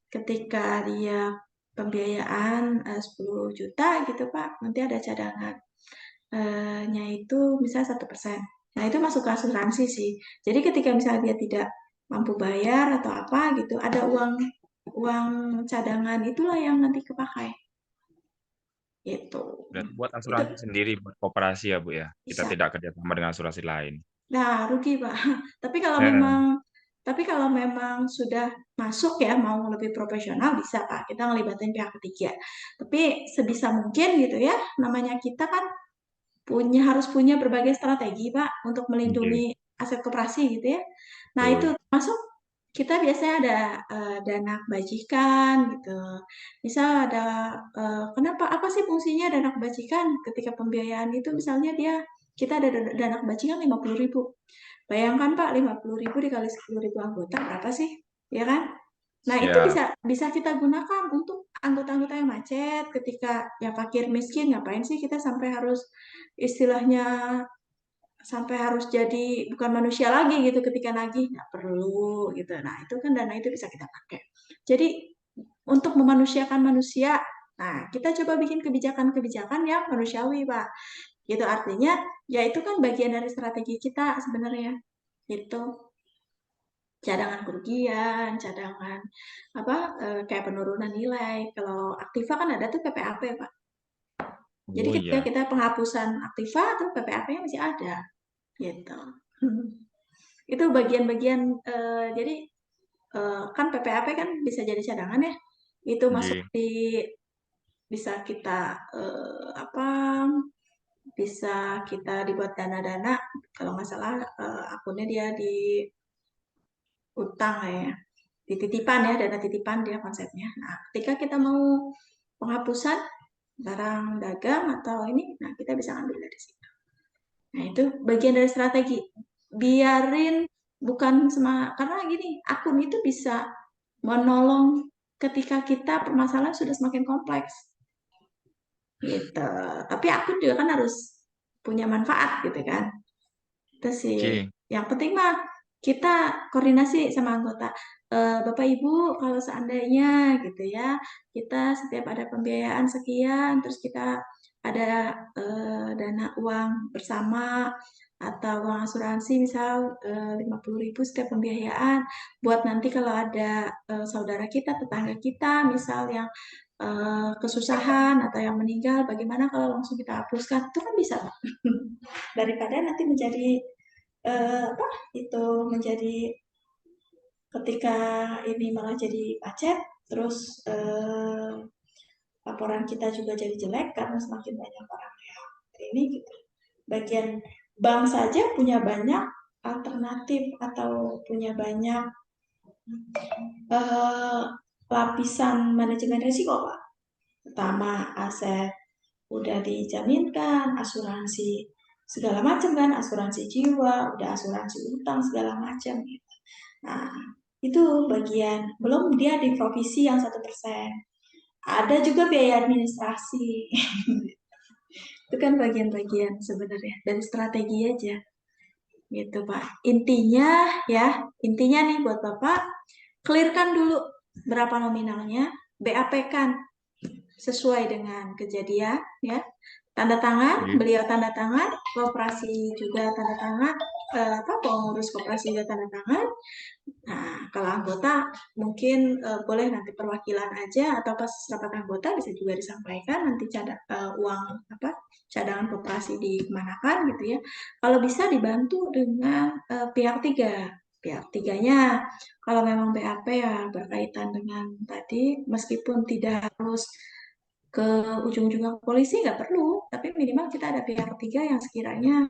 ketika dia pembiayaan 10 juta gitu Pak, nanti ada cadangan nya itu misalnya 1%. Nah, itu masuk ke asuransi sih. Jadi ketika misalnya dia tidak mampu bayar atau apa gitu, ada uang cadangan itulah yang nanti kepakai. Gitu. Berarti buat Itu asuransi sendiri buat koperasi ya Bu ya. Kita bisa. tidak kerjasama dengan asuransi lain. Nah, rugi, Pak. Tapi kalau Eh, memang sudah masuk ya, mau lebih profesional bisa, Pak. Kita ngelibatin pihak ketiga. Tapi sebisa mungkin gitu ya, namanya kita kan harus punya berbagai strategi, Pak, untuk Oke, melindungi aset koperasi gitu ya. Nah, itu betul. termasuk kita biasanya ada dana kebajikan gitu. Misal ada kenapa apa sih fungsinya dana kebajikan? Ketika pembiayaan itu misalnya kita ada dana kebajikan 50.000. Bayangkan Pak, 50.000 dikali 10.000 anggota berapa sih? Ya kan? Nah, itu Ya, bisa kita gunakan untuk anggota-anggota yang macet, ketika yang fakir miskin, ngapain sih kita sampai harus istilahnya sampai harus jadi bukan manusia lagi gitu ketika nagih, nggak perlu gitu. Nah, itu kan dana itu bisa kita pakai. Jadi untuk memanusiakan manusia, nah kita coba bikin kebijakan-kebijakan yang manusiawi, Pak. Gitu artinya, ya itu kan bagian dari strategi kita sebenarnya. Gitu. Cadangan kerugian, cadangan apa kayak penurunan nilai. Kalau Aktiva kan ada tuh PPAP, Pak. Jadi oh ketika iya. kita penghapusan Aktiva tuh PPAP-nya masih ada, gitu. Itu bagian-bagian jadi kan PPAP kan bisa jadi cadangan ya. Itu masuk Oke. bisa kita apa bisa kita dibuat dana-dana kalau nggak salah akunnya dia di utang ya, dititipan ya, dana titipan dia konsepnya. Nah, ketika kita mau penghapusan barang dagang atau ini, nah kita bisa ambil dari situ. Nah, itu bagian dari strategi. Biarin bukan karena gini, akun itu bisa menolong ketika kita permasalahan sudah semakin kompleks. Gitu. Tapi akun juga kan harus punya manfaat gitu kan. Itu sih. Oke. Yang penting mah kita koordinasi sama anggota. Bapak Ibu, kalau seandainya gitu ya, kita setiap ada pembiayaan sekian, terus kita ada dana uang bersama atau uang asuransi misal 50.000 setiap pembiayaan, buat nanti kalau ada saudara kita, tetangga kita, misal yang kesusahan atau yang meninggal, bagaimana kalau langsung kita hapuskan? Itu kan bisa, Pak. Daripada nanti menjadi apa itu menjadi ketika ini malah jadi macet, terus laporan kita juga jadi jelek karena semakin banyak orang yang ini gitu. Bagian bank saja punya banyak alternatif atau punya banyak lapisan manajemen risiko, Pak. Pertama, aset udah dijaminkan, asuransi segala macam kan, asuransi jiwa, udah asuransi utang segala macam gitu. Nah, itu bagian, belum dia di provisi yang 1%. Ada juga biaya administrasi. Itu kan bagian-bagian sebenarnya dari strategi aja. Gitu, Pak. Intinya nih buat Bapak, clearkan dulu berapa nominalnya, BAP-kan sesuai dengan kejadian ya. Tanda tangan, Oke. beliau tanda tangan, koperasi juga tanda tangan, pengurus koperasi juga tanda tangan. Nah, kalau anggota mungkin boleh nanti perwakilan aja atau pas rapat anggota bisa juga disampaikan nanti uang cadangan koperasi dikemanakan gitu ya. Kalau bisa dibantu dengan pihak tiga. Pihak tiganya kalau memang BAP ya berkaitan dengan tadi meskipun tidak harus ke ujung-ujung polisi nggak perlu, tapi minimal kita ada pihak ketiga yang sekiranya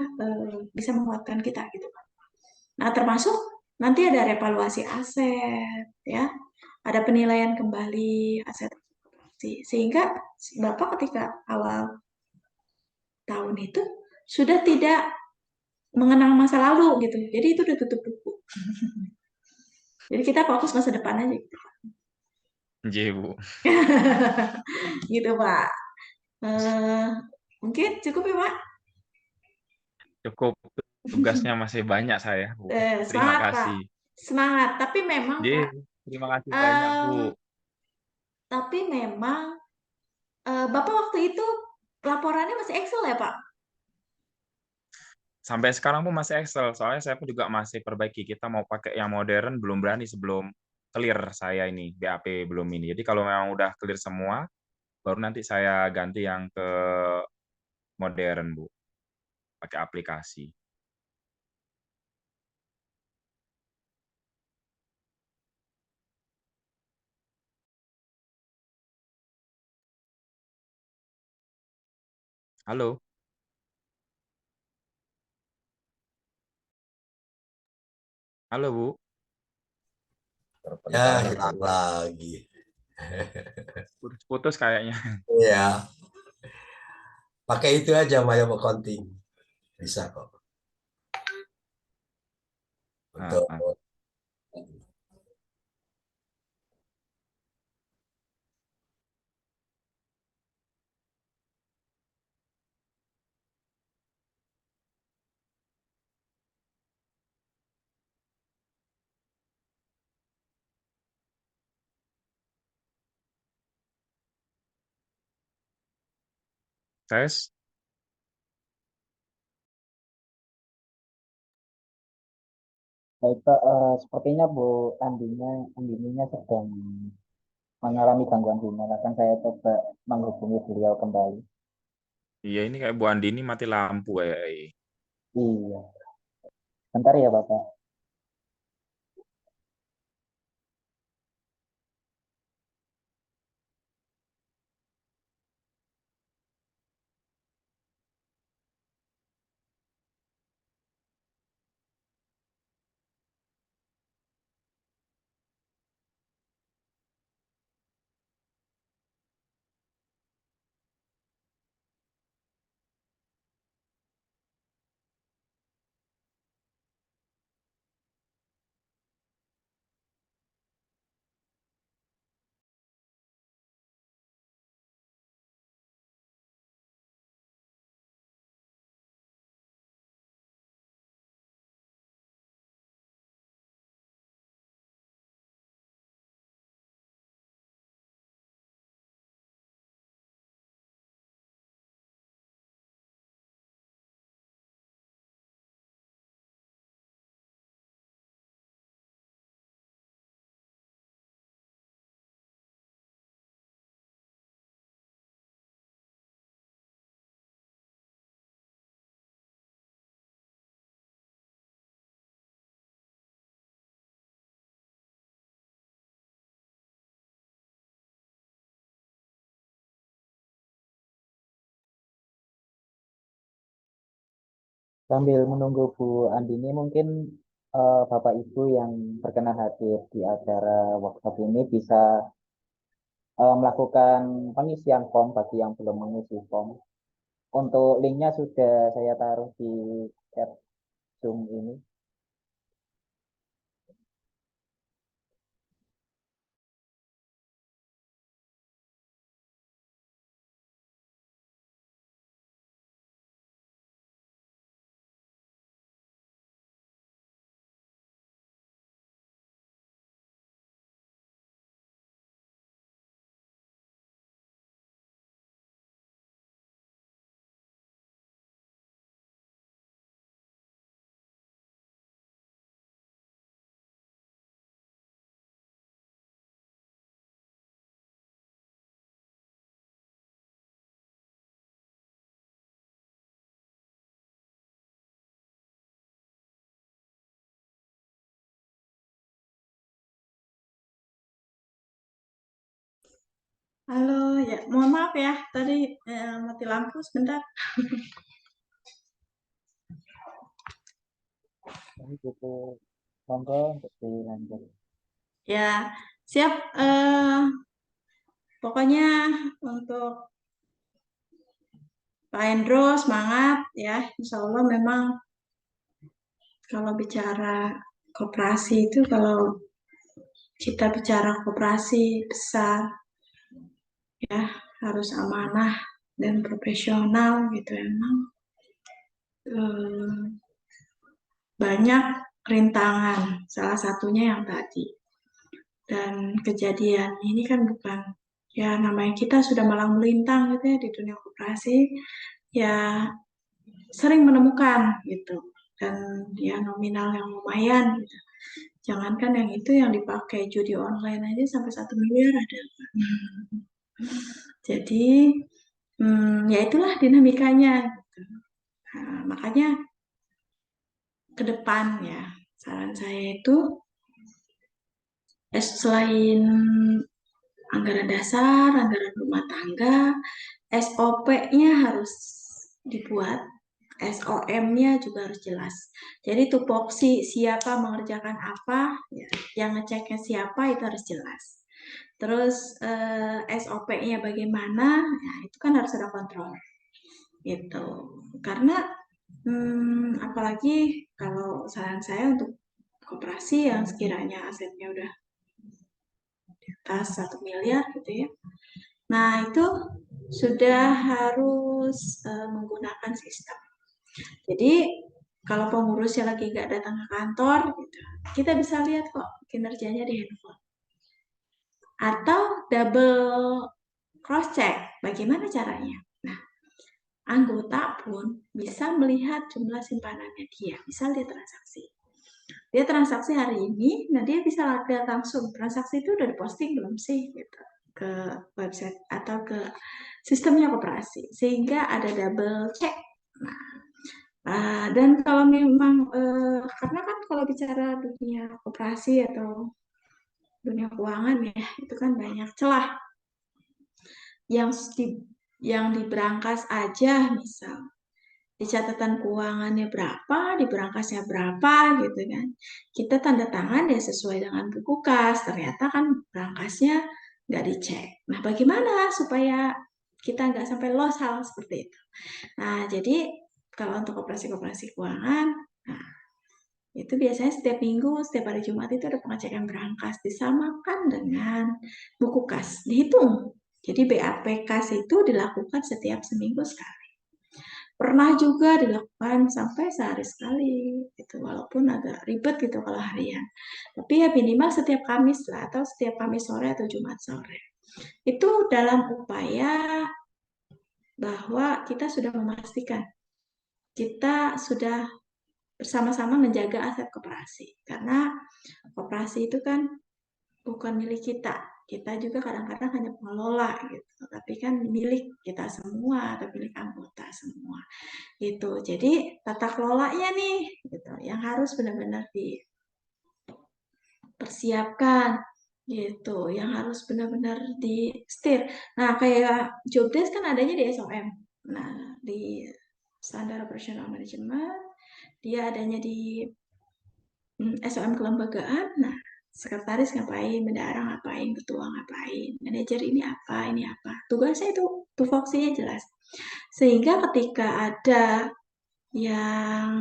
bisa menguatkan kita gitu. Nah, termasuk nanti ada revaluasi aset, ya, ada penilaian kembali aset sehingga Bapak ketika awal tahun itu sudah tidak mengenang masa lalu gitu. Jadi itu udah tutup buku. Jadi kita fokus masa depan aja gitu. Iya, Bu. Gitu, Pak. Mungkin cukup ya, Pak. Cukup, tugasnya masih banyak saya, Bu. Terima Semangat, Pak. kasih. Semangat. Tapi memang, Jadi, Pak, terima kasih banyak, Bu. Bapak waktu itu laporannya masih Excel ya, Pak? Sampai sekarang pun masih Excel, soalnya saya pun juga masih perbaiki. Kita mau pakai yang modern belum berani sebelum clear saya ini, BAP belum ini. Jadi kalau memang udah clear semua, baru nanti saya ganti yang ke modern, Bu, pakai aplikasi. Halo? Halo, Bu? Ya, hilang lagi. Putus kayaknya. Iya, pakai itu aja Maya Accounting. Bisa kok. Ah, Untuk ah. Tes. Baik, Pak, sepertinya Bu Andininya sedang mengalami gangguan sinyal. Akan saya coba menghubungi beliau kembali. Iya, ini kayak Bu Andi ini mati lampu kayak. Iya, bentar ya Bapak. Sambil menunggu Bu Andini, mungkin Bapak Ibu yang berkenan hadir di acara workshop ini bisa melakukan pengisian form bagi yang belum mengisi form. Untuk linknya sudah saya taruh di chat Zoom ini. Halo, ya mohon maaf ya, tadi mati lampu sebentar. Ini cukup monggo untuk dilanjut. Ya, siap. Pokoknya untuk Pak Hendro semangat ya. Insya Allah memang kalau bicara koperasi itu, kalau kita bicara koperasi besar ya harus amanah dan profesional gitu. Emang banyak rintangan, salah satunya yang tadi. Dan kejadian ini kan bukan, ya namanya kita sudah malang melintang gitu ya di dunia koperasi, ya sering menemukan gitu, dan ya nominal yang lumayan gitu. Jangankan yang itu, yang dipakai judi online aja sampai 1 miliar ada. Jadi ya itulah dinamikanya gitu. Nah, makanya ke depan ya saran saya itu selain anggaran dasar, anggaran rumah tangga, SOP-nya harus dibuat, SOM-nya juga harus jelas. Jadi tupoksi siapa mengerjakan apa, ya, yang ngeceknya siapa itu harus jelas. Terus SOP-nya bagaimana, nah, itu kan harus ada kontrol. Gitu. Karena apalagi kalau saran saya untuk koperasi yang sekiranya asetnya udah di atas 1 miliar gitu ya. Nah, itu sudah harus menggunakan sistem. Jadi, kalau pengurusnya lagi nggak datang ke kantor, gitu, kita bisa lihat kok kinerjanya di handphone. Atau double cross-check, bagaimana caranya? Nah, anggota pun bisa melihat jumlah simpanannya dia, bisa lihat transaksi. Dia transaksi hari ini, nah dia bisa lihat langsung transaksi itu udah diposting belum sih gitu ke website atau ke sistemnya koperasi, sehingga ada double check. Nah, dan kalau memang karena kan kalau bicara dunia koperasi atau dunia keuangan ya, itu kan banyak celah yang diberangkas aja, misal di catatan keuangannya berapa, di berangkasnya berapa gitu kan. Kita tanda tangan ya sesuai dengan buku kas, ternyata kan berangkasnya nggak dicek. Nah, bagaimana supaya kita nggak sampai loss hal seperti itu. Nah, jadi kalau untuk operasi-operasi keuangan, nah, itu biasanya setiap minggu, setiap hari Jumat itu ada pengecekan berangkas, disamakan dengan buku kas, dihitung. Jadi BAP kas itu dilakukan setiap seminggu sekali. Pernah juga dilakukan sampai sehari sekali, gitu, walaupun agak ribet gitu kalau harian. Tapi ya minimal setiap Kamis lah, atau setiap Kamis sore atau Jumat sore. Itu dalam upaya bahwa kita sudah memastikan kita sudah bersama-sama menjaga aset koperasi. Karena koperasi itu kan bukan milik kita. Kita juga kadang-kadang hanya pengelola gitu, tapi kan milik kita semua atau milik anggota semua. Gitu. Jadi tata kelolanya nih gitu yang harus benar-benar dipersiapkan gitu, yang harus benar-benar di-steer. Nah, kayak job desk kan adanya di SOM. Nah, di Standar Operational Management, dia adanya di SOM kelembagaan. Nah, sekretaris ngapain, bendahara ngapain, ketua ngapain, manajer ini apa, tugasnya itu tupoksinya jelas, sehingga ketika ada yang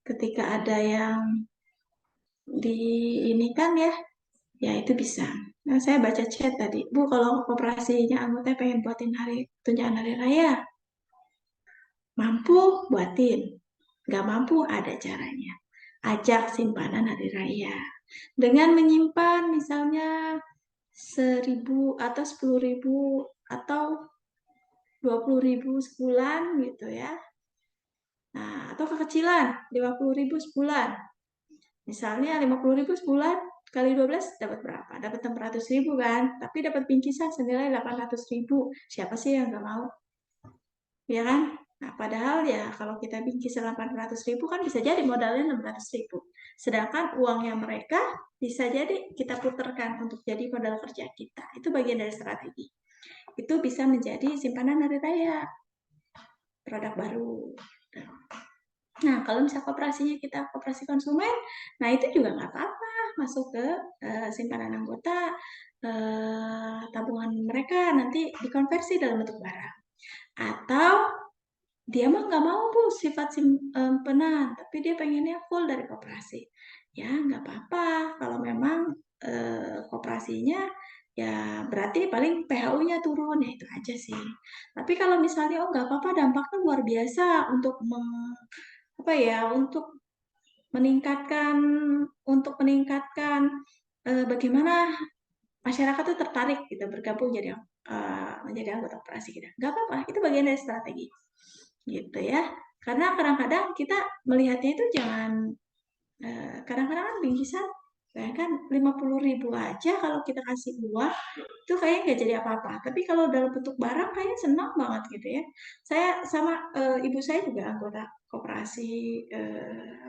ketika ada yang diinikan ya itu bisa. Nah, saya baca chat tadi, Bu, kalau koperasinya anggota pengen buatin tunjangan hari raya, mampu buatin, nggak mampu ada caranya. Ajak simpanan hari raya dengan menyimpan misalnya 1.000 atau 10.000 atau 20.000 sebulan gitu ya. Nah, atau kekecilan 50.000 sebulan. Misalnya 50.000 sebulan kali 12 dapat berapa? Dapat 600.000 kan? Tapi dapat bingkisan senilai 800.000. Siapa sih yang nggak mau? Ya kan? Nah, padahal ya kalau kita bingkisan 800.000 kan bisa jadi modalnya 600.000. Sedangkan uangnya mereka bisa jadi kita putarkan untuk jadi modal kerja kita. Itu bagian dari strategi. Itu bisa menjadi simpanan hari raya. Produk baru. Nah, kalau misalnya koperasinya kita koperasi konsumen, nah itu juga nggak apa-apa masuk ke simpanan anggota, tabungan mereka nanti dikonversi dalam bentuk barang. Atau dia mah nggak mau Bu sifat simpanan, tapi dia pengennya full dari koperasi. Ya nggak apa-apa kalau memang koperasinya ya berarti paling PHU-nya turun, ya itu aja sih. Tapi kalau misalnya nggak apa-apa, dampaknya luar biasa untuk untuk meningkatkan bagaimana masyarakat tuh tertarik gitu bergabung menjadi anggota koperasi kita. Nggak apa-apa, itu bagian dari strategi. Gitu ya. Karena kadang-kadang kita melihatnya itu kadang-kadang kan bingkisan ya kan 50.000 aja kalau kita kasih uang itu kayaknya nggak jadi apa-apa. Tapi kalau dalam bentuk barang kayaknya senang banget gitu ya. Saya sama ibu saya juga anggota koperasi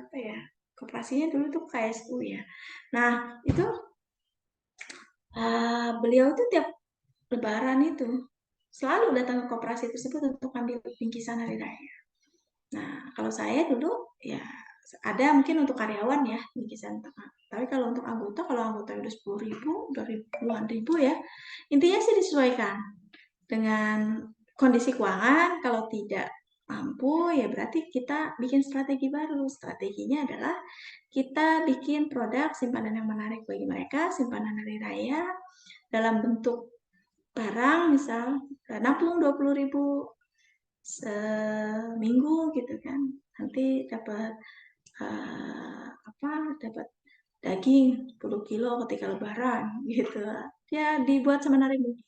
apa ya? Koperasinya dulu tuh KSU ya. Nah, itu beliau tuh tiap lebaran itu selalu datang ke koperasi tersebut untuk ambil bingkisan hari raya. Nah, kalau saya dulu ya ada mungkin untuk karyawan ya bingkisan. Tapi kalau untuk anggota, kalau anggota udah 10.000, udah puluhan ribu ya. Intinya sih disesuaikan dengan kondisi keuangan. Kalau tidak mampu ya berarti kita bikin strategi baru. Strateginya adalah kita bikin produk simpanan yang menarik bagi mereka, simpanan hari raya dalam bentuk barang, misal nabung 20.000 seminggu gitu kan, nanti dapat dapat daging 10 kilo ketika lebaran gitu ya, dibuat semenarik mungkin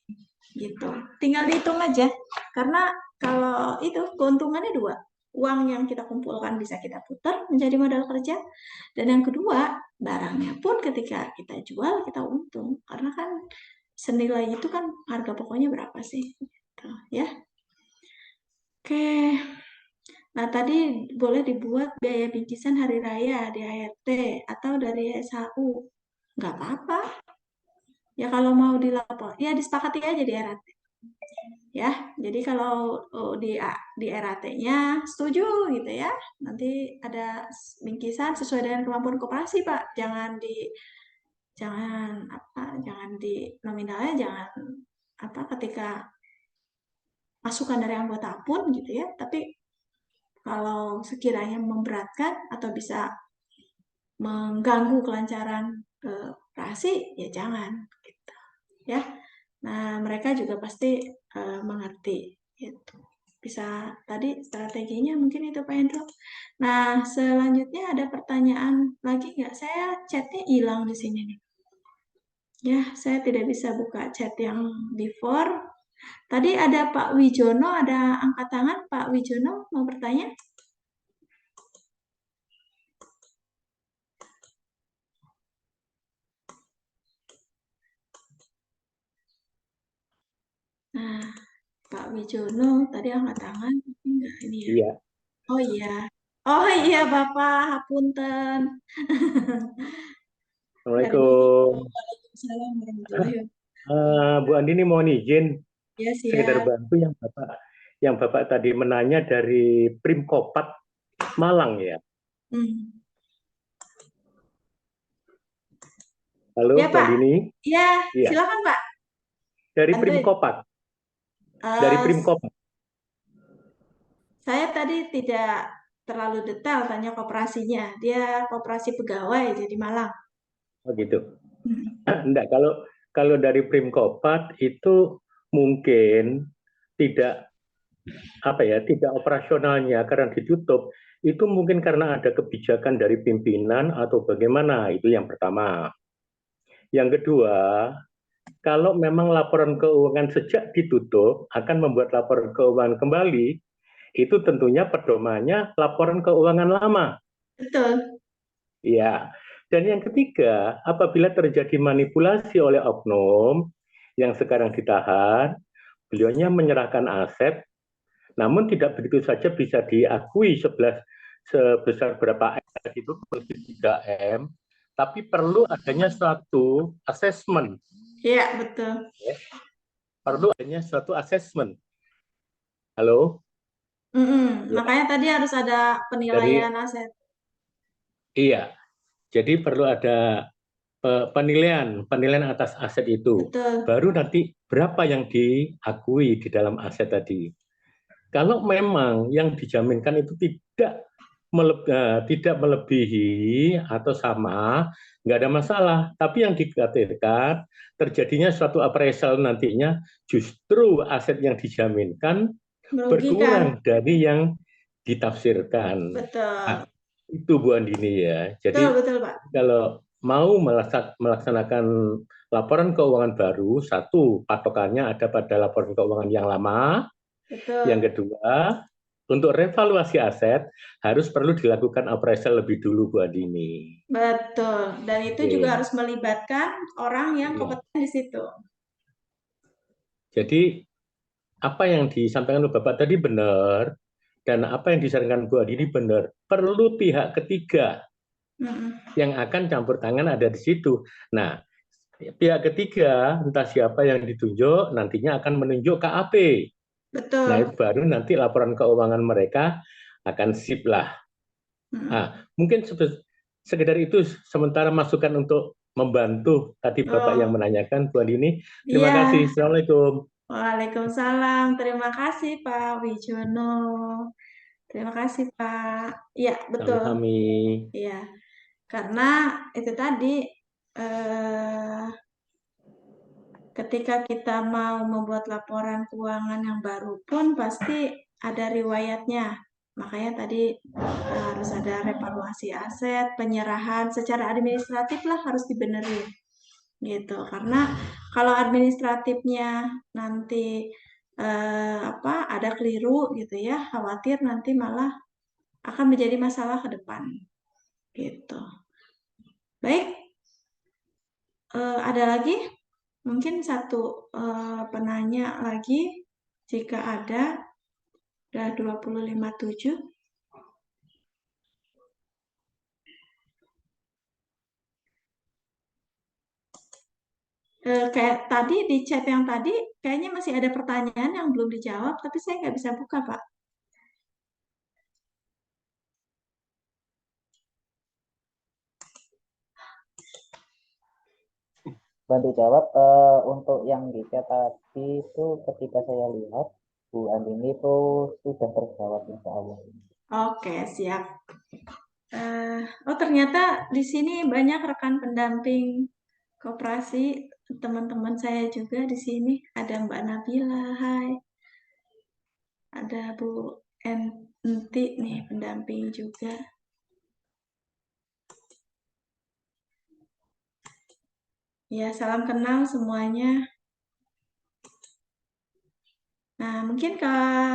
gitu, tinggal dihitung aja karena kalau itu keuntungannya dua, uang yang kita kumpulkan bisa kita putar menjadi modal kerja, dan yang kedua barangnya pun ketika kita jual kita untung karena kan senilai itu kan harga pokoknya berapa sih gitu, ya. Oke, nah tadi boleh dibuat biaya bingkisan hari raya di ART atau dari SHU, nggak apa-apa. Ya kalau mau dilapor, ya disepakati aja di RAT. Ya, jadi kalau di RAT-nya setuju gitu ya, nanti ada bingkisan sesuai dengan kemampuan koperasi Pak, jangan di nominalnya jangan ketika masukan dari anggota pun gitu ya, tapi kalau sekiranya memberatkan atau bisa mengganggu kelancaran operasi, ya jangan, gitu. Ya, nah mereka juga pasti mengerti, gitu. Bisa tadi strateginya mungkin itu Pak Hendro. Nah selanjutnya ada pertanyaan lagi nggak? Saya chatnya hilang di sini nih. Ya, saya tidak bisa buka chat yang before. Tadi ada Pak Wijono, ada angkat tangan. Pak Wijono mau bertanya? Nah, Pak Wijono tadi angkat tangan, tapi enggak ini ya. Iya. Oh iya. Oh iya Bapak, hapunten. Assalamualaikum. Waalaikumsalam warahmatullahi Bu Andini mohon izin Ya, sekedar siap. bantu yang Bapak tadi menanya dari Primkopat Malang ya. Halo Ya, Bu Pak. Andini. Ya, Iya. silakan Pak. Dari Bantuin. Primkopat. Dari Eh, Primkopat. Saya tadi tidak terlalu detail tanya koperasinya. Dia koperasi pegawai jadi Malang. Oh gitu. Enggak, kalau dari Primkopat itu mungkin tidak tidak operasionalnya karena ditutup, itu mungkin karena ada kebijakan dari pimpinan atau bagaimana, itu yang pertama. Yang kedua, kalau memang laporan keuangan sejak ditutup akan membuat laporan keuangan kembali, itu tentunya pedomannya laporan keuangan lama. Betul. Ya. Dan yang ketiga, apabila terjadi manipulasi oleh oknum yang sekarang ditahan, beliaunya menyerahkan aset, namun tidak begitu saja bisa diakui sebesar berapa M itu 3M, tapi perlu adanya suatu assessment. Iya, betul. Perlu adanya suatu assessment. Halo? Ya. Makanya tadi harus ada penilaian aset. Iya. Jadi perlu ada penilaian atas aset itu. Betul. Baru nanti berapa yang diakui di dalam aset tadi. Kalau memang yang dijaminkan itu tidak melebihi atau sama, nggak ada masalah. Tapi yang dikhawatirkan terjadinya suatu appraisal nantinya justru aset yang dijaminkan berkurang dari yang ditafsirkan. Betul. Nah, itu Bu Andini ya. Jadi betul Pak. kalau mau melaksanakan laporan keuangan baru, satu, patokannya ada pada laporan keuangan yang lama. Betul. Yang kedua, untuk revaluasi aset harus perlu dilakukan appraisal lebih dulu, Bu Andini. Betul. Dan itu Oke. juga harus melibatkan orang yang Iya. kompeten di situ. Jadi apa yang disampaikan oleh Bapak tadi benar, dan apa yang disarankan Bu Andini benar. Perlu pihak ketiga yang akan campur tangan ada di situ. Nah, pihak ketiga, entah siapa yang ditunjuk, nantinya akan menunjuk KAP. Betul. Nah, itu baru nanti laporan keuangan mereka akan sip lah. Nah, mungkin sekedar itu sementara masukan untuk membantu tadi Bapak yang menanyakan, Bu Andini. Terima Iya. kasih. Assalamualaikum. Waalaikumsalam. Terima kasih Pak Wijono. Terima kasih Pak. Iya, betul. Sami-sami. Iya. Karena itu tadi ketika kita mau membuat laporan keuangan yang baru pun pasti ada riwayatnya. Makanya tadi harus ada revaluasi aset, penyerahan secara administratif lah harus dibenerin gitu. Karena kalau administratifnya nanti ada keliru gitu ya, khawatir nanti malah akan menjadi masalah ke depan gitu. Baik, ada lagi? Mungkin satu penanya lagi, jika ada, udah 20.57. Kayak tadi di chat yang tadi, kayaknya masih ada pertanyaan yang belum dijawab, tapi saya nggak bisa buka, Pak. Bantu jawab. Untuk yang di chat tadi itu ketika saya lihat Bu Andini itu sudah terjawab insya Allah. Oke, siap. Oh, ternyata di sini banyak rekan pendamping koperasi, teman-teman saya juga di sini. Ada Mbak Nabila, hai. Ada Bu Enti nih, pendamping juga. Ya, salam kenal semuanya. Nah, mungkin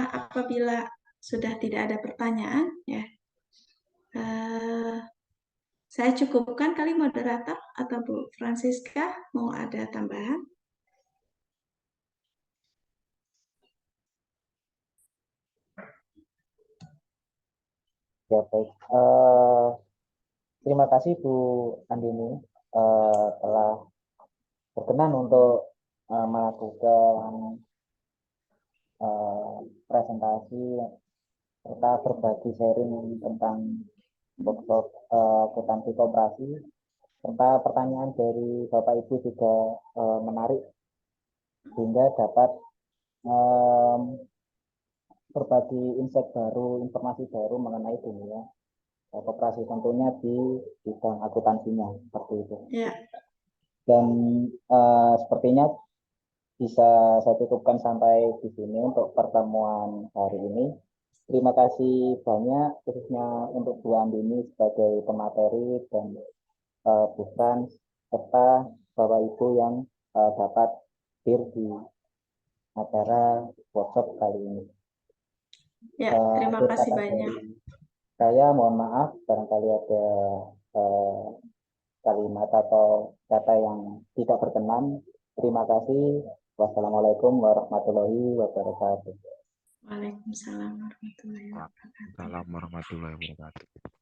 apabila sudah tidak ada pertanyaan, ya, saya cukupkan kali moderator atau Bu Francisca mau ada tambahan? Ya, baik. Terima kasih Bu Andini telah berkenan untuk melakukan presentasi serta berbagi sharing tentang workshop akuntansi koperasi, serta pertanyaan dari Bapak Ibu juga menarik sehingga dapat berbagi insight baru, informasi baru mengenai dunia koperasi, tentunya di bidang akuntansinya seperti itu. Ya. Dan sepertinya bisa saya cukupkan sampai di sini untuk pertemuan hari ini. Terima kasih banyak khususnya untuk Bu Andini sebagai pemateri dan Bu Frans serta Bapak Ibu yang dapat hadir di acara workshop kali ini. Ya, terima kasih banyak. Saya mohon maaf barangkali ada kalimat atau kata yang tidak berkenan. Terima kasih. Wassalamualaikum warahmatullahi wabarakatuh. Waalaikumsalam warahmatullahi wabarakatuh. Waalaikumsalam warahmatullahi wabarakatuh.